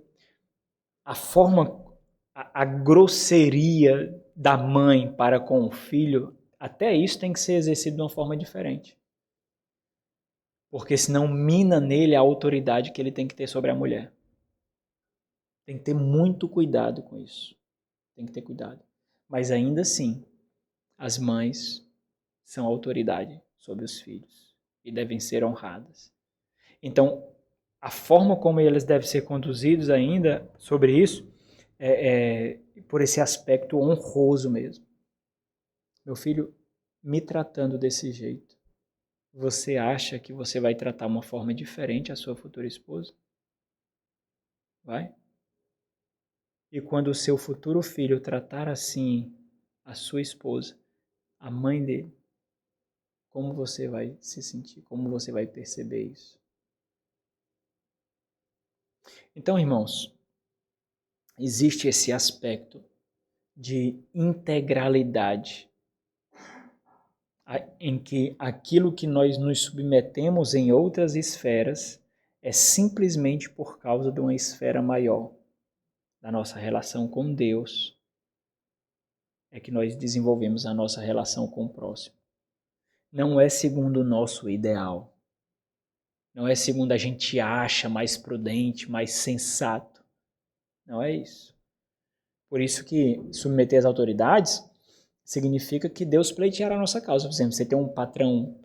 a grosseria da mãe para com o filho, até isso tem que ser exercido de uma forma diferente. Porque senão mina nele a autoridade que ele tem que ter sobre a mulher. Tem que ter muito cuidado com isso. Tem que ter cuidado. Mas ainda assim, as mães são autoridade sobre os filhos e devem ser honradas. Então, a forma como eles devem ser conduzidos ainda sobre isso é por esse aspecto honroso mesmo. Meu filho, me tratando desse jeito, você acha que você vai tratar uma forma diferente a sua futura esposa? Vai? E quando o seu futuro filho tratar assim a sua esposa, a mãe dele, como você vai se sentir? Como você vai perceber isso? Então, irmãos, existe esse aspecto de integralidade em que aquilo que nós nos submetemos em outras esferas é simplesmente por causa de uma esfera maior da nossa relação com Deus, é que nós desenvolvemos a nossa relação com o próximo. Não é segundo o nosso ideal. Não é segundo a gente acha mais prudente, mais sensato. Não é isso. Por isso que submeter às autoridades significa que Deus pleiteará a nossa causa. Por exemplo, você tem um patrão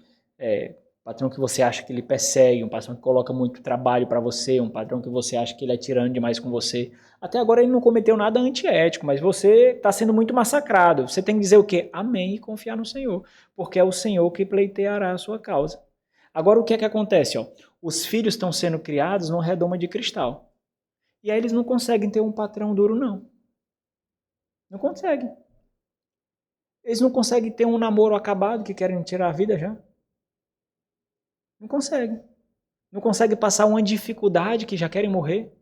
que você acha que ele persegue, um patrão que coloca muito trabalho para você, um patrão que você acha que ele é tirano demais com você. Até agora ele não cometeu nada antiético, mas você está sendo muito massacrado. Você tem que dizer o quê? Amém e confiar no Senhor, porque é o Senhor que pleiteará a sua causa. Agora o que é que acontece? Os filhos estão sendo criados numa redoma de cristal. E aí eles não conseguem ter um patrão duro, não. Não conseguem. Eles não conseguem ter um namoro acabado que querem tirar a vida já. Não conseguem. Não conseguem passar uma dificuldade que já querem morrer.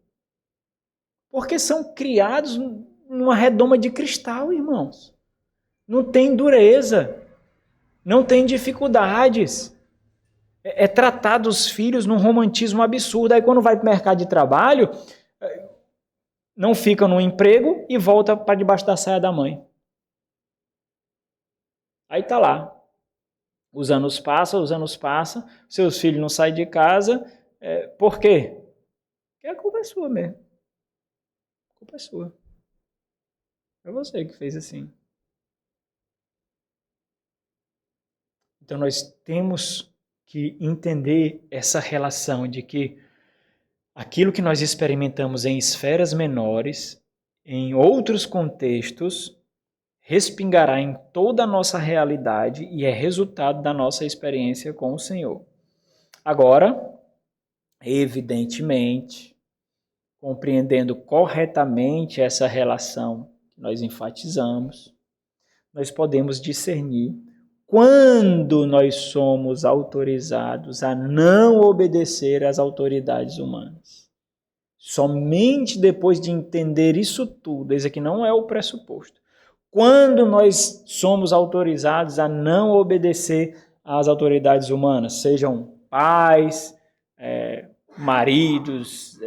Porque são criados numa redoma de cristal, irmãos. Não tem dureza, não tem dificuldades. É tratar dos filhos num romantismo absurdo. Aí quando vai para o mercado de trabalho, não fica no emprego e volta para debaixo da saia da mãe. Aí tá lá. Os anos passam, seus filhos não saem de casa. Por quê? Porque a culpa é sua mesmo. A culpa é sua. É você que fez assim. Então nós temos que entender essa relação de que aquilo que nós experimentamos em esferas menores, em outros contextos, respingará em toda a nossa realidade e é resultado da nossa experiência com o Senhor. Agora, evidentemente, compreendendo corretamente essa relação que nós enfatizamos, nós podemos discernir quando nós somos autorizados a não obedecer às autoridades humanas. Somente depois de entender isso tudo, esse aqui não é o pressuposto, quando nós somos autorizados a não obedecer às autoridades humanas, sejam pais, maridos,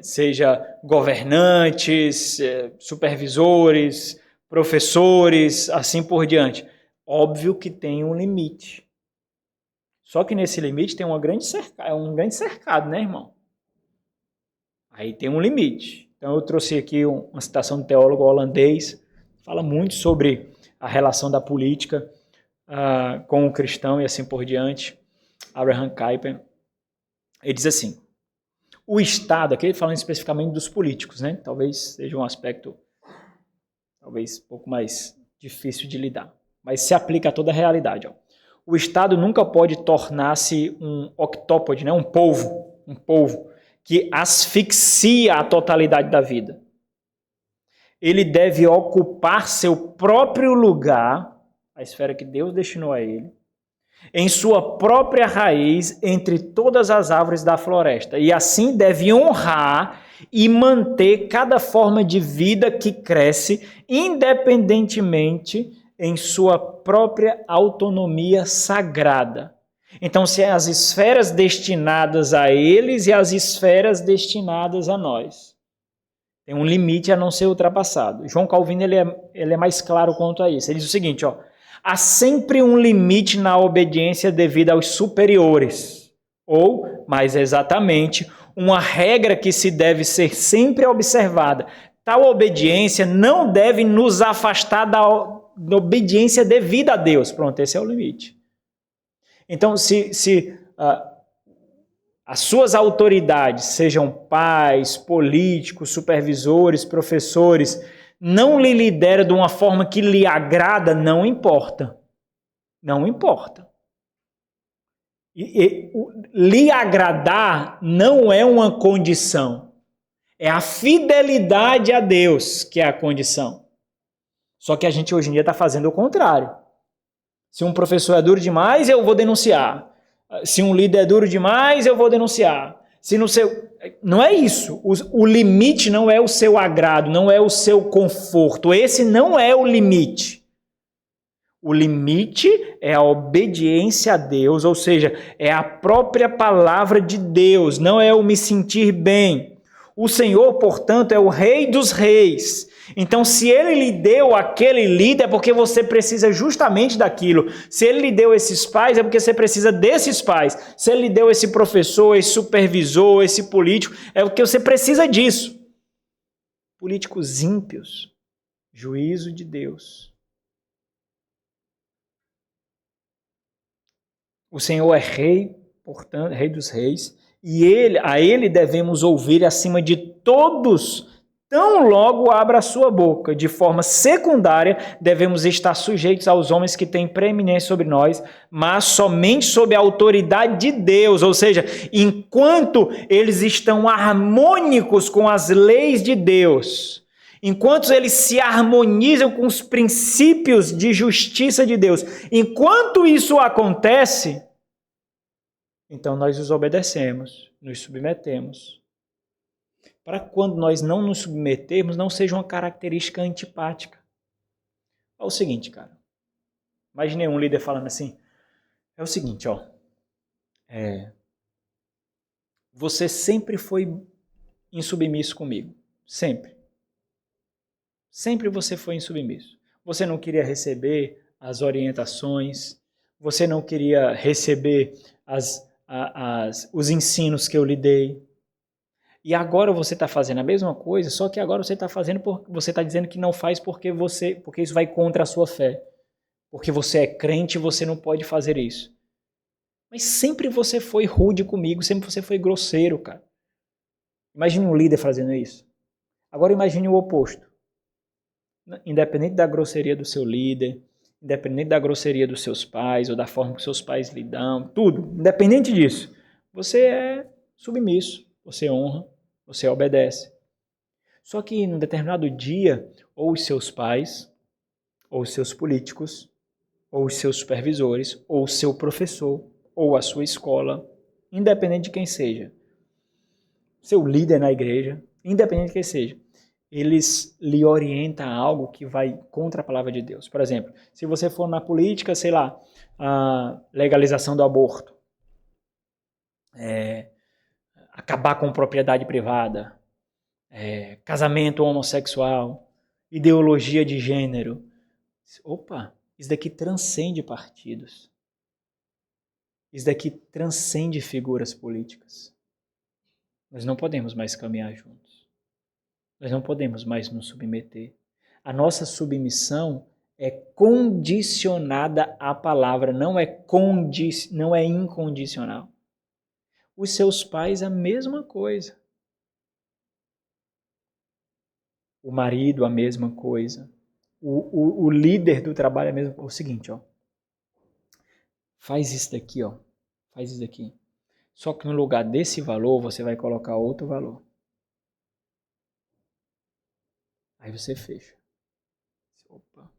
seja governantes, supervisores, professores, assim por diante. Óbvio que tem um limite. Só que nesse limite tem um grande cercado, né, irmão? Aí tem um limite. Então eu trouxe aqui uma citação do teólogo holandês, fala muito sobre a relação da política com o cristão e assim por diante. Abraham Kuyper. Ele diz assim, o Estado, aqui ele falando especificamente dos políticos, né? Talvez seja um aspecto talvez um pouco mais difícil de lidar, mas se aplica a toda a realidade. Ó. O Estado nunca pode tornar-se um octópode, né? um polvo que asfixia a totalidade da vida. Ele deve ocupar seu próprio lugar, a esfera que Deus destinou a ele, em sua própria raiz entre todas as árvores da floresta. E assim deve honrar e manter cada forma de vida que cresce, independentemente em sua própria autonomia sagrada. Então, se as esferas destinadas a eles e as esferas destinadas a nós. Tem um limite a não ser ultrapassado. João Calvino ele é mais claro quanto a isso. Ele diz o seguinte, ó, há sempre um limite na obediência devida aos superiores, ou, mais exatamente, uma regra que se deve ser sempre observada. Tal obediência não deve nos afastar da obediência devida a Deus. Pronto, esse é o limite. Então, se as suas autoridades, sejam pais, políticos, supervisores, professores, não lhe lidera de uma forma que lhe agrada, não importa. Não importa. Lhe agradar não é uma condição. É a fidelidade a Deus que é a condição. Só que a gente hoje em dia está fazendo o contrário. Se um professor é duro demais, eu vou denunciar. Se um líder é duro demais, eu vou denunciar. Se não sei, não é isso. O limite não é o seu agrado, não é o seu conforto. Esse não é o limite. O limite é a obediência a Deus, ou seja, é a própria palavra de Deus, não é o me sentir bem. O Senhor, portanto, é o Rei dos Reis. Então, se Ele lhe deu aquele líder, é porque você precisa justamente daquilo. Se Ele lhe deu esses pais, é porque você precisa desses pais. Se Ele lhe deu esse professor, esse supervisor, esse político, é porque você precisa disso. Políticos ímpios, juízo de Deus. O Senhor é Rei, portanto, Rei dos Reis, e a Ele devemos ouvir acima de todos. Tão logo abra a sua boca, de forma secundária, devemos estar sujeitos aos homens que têm preeminência sobre nós, mas somente sob a autoridade de Deus, ou seja, enquanto eles estão harmônicos com as leis de Deus, enquanto eles se harmonizam com os princípios de justiça de Deus, enquanto isso acontece, então nós os obedecemos, nos submetemos. para quando nós não nos submetermos, não seja uma característica antipática. É o seguinte, cara. Imaginei um líder falando assim, é o seguinte, ó. Você sempre foi insubmisso comigo. Sempre. Sempre você foi insubmisso. Você não queria receber as orientações, você não queria receber os ensinos que eu lhe dei. E agora você está fazendo a mesma coisa, só que agora você está fazendo você está dizendo que não faz porque isso vai contra a sua fé. Porque você é crente e você não pode fazer isso. Mas sempre você foi rude comigo, sempre você foi grosseiro, cara. Imagine um líder fazendo isso. Agora imagine o oposto. Independente da grosseria do seu líder, independente da grosseria dos seus pais, ou da forma que seus pais lhe dão, tudo, independente disso, você é submisso, você honra, você obedece. Só que em um determinado dia, ou os seus pais, ou os seus políticos, ou os seus supervisores, ou o seu professor, ou a sua escola, independente de quem seja, seu líder na igreja, independente de quem seja, eles lhe orientam a algo que vai contra a palavra de Deus. Por exemplo, se você for na política, sei lá, a legalização do aborto, acabar com propriedade privada, casamento homossexual, ideologia de gênero. Opa, isso daqui transcende partidos. Isso daqui transcende figuras políticas. Nós não podemos mais caminhar juntos. Nós não podemos mais nos submeter. A nossa submissão é condicionada à palavra, não é incondicional. Os seus pais, a mesma coisa. O marido, a mesma coisa. O líder do trabalho, a mesma coisa. O seguinte, ó. Faz isso daqui, ó. Faz isso daqui. Só que no lugar desse valor, você vai colocar outro valor. Aí você fecha. Opa.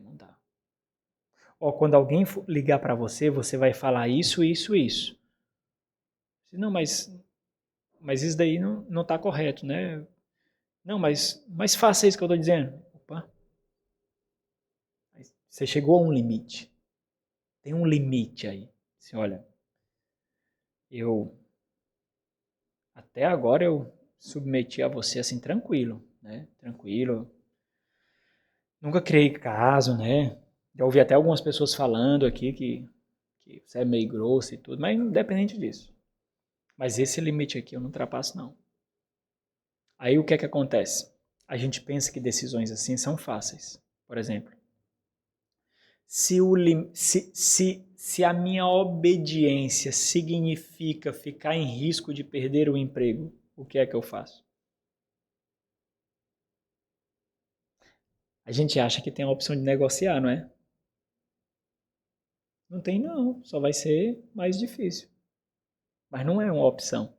Não dá. Ó, quando alguém ligar para você, você vai falar isso, isso, isso. Não, mas isso daí não tá correto, né? Não, mas faça isso que eu tô dizendo. Opa. Você chegou a um limite. Tem um limite aí. Assim, olha, até agora eu submeti a você assim tranquilo, né? Tranquilo. Nunca criei caso, né? Já ouvi até algumas pessoas falando aqui que você é meio grosso e tudo, mas independente disso. Mas esse limite aqui eu não ultrapasso, não. Aí o que é que acontece? A gente pensa que decisões assim são fáceis. Por exemplo, se a minha obediência significa ficar em risco de perder o emprego, o que é que eu faço? A gente acha que tem a opção de negociar, não é? Não tem não, só vai ser mais difícil. Mas não é uma opção.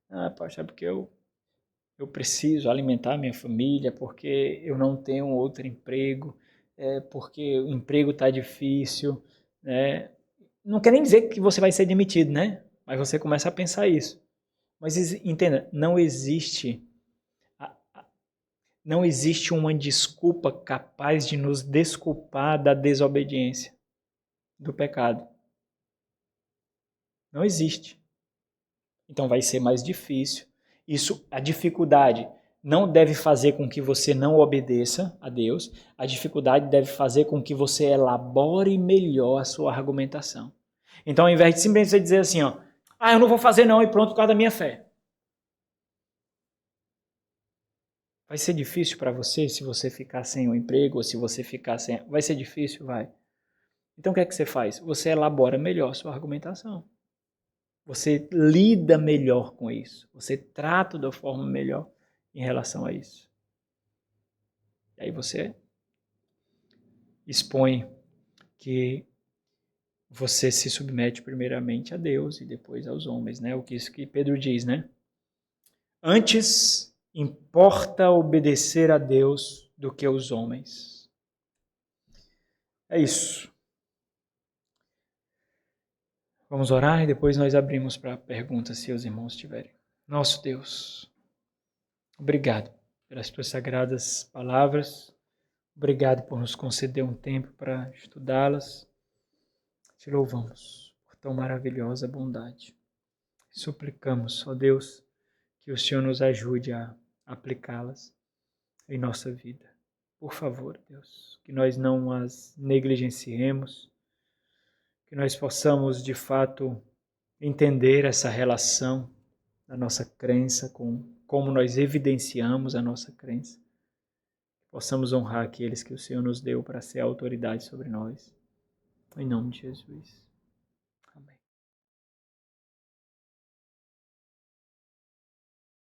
Ah, poxa, é porque eu preciso alimentar minha família, porque eu não tenho outro emprego, porque o emprego está difícil, né? Não quer nem dizer que você vai ser demitido, né? Mas você começa a pensar isso. Mas entenda, não existe uma desculpa capaz de nos desculpar da desobediência, do pecado. Não existe. Então vai ser mais difícil. A dificuldade não deve fazer com que você não obedeça a Deus. A dificuldade deve fazer com que você elabore melhor a sua argumentação. Então, ao invés de simplesmente você dizer assim, ó, eu não vou fazer não e pronto por causa da minha fé. Vai ser difícil para você se você ficar sem o emprego ou se você ficar sem... Vai ser difícil? Vai. Então o que é que você faz? Você elabora melhor a sua argumentação. Você lida melhor com isso. Você trata da forma melhor em relação a isso. E aí você expõe que você se submete primeiramente a Deus e depois aos homens, né? O que isso que Pedro diz, né? Antes importa obedecer a Deus do que aos homens. É isso. Vamos orar e depois nós abrimos para perguntas se os irmãos tiverem. Nosso Deus, obrigado pelas tuas sagradas palavras, obrigado por nos conceder um tempo para estudá-las. Te louvamos por tão maravilhosa bondade. Suplicamos, ó Deus, que o Senhor nos ajude a aplicá-las em nossa vida. Por favor, Deus, que nós não as negligenciemos, que nós possamos, de fato, entender essa relação da nossa crença com como nós evidenciamos a nossa crença. Que possamos honrar aqueles que o Senhor nos deu para ser autoridade sobre nós. Em nome de Jesus.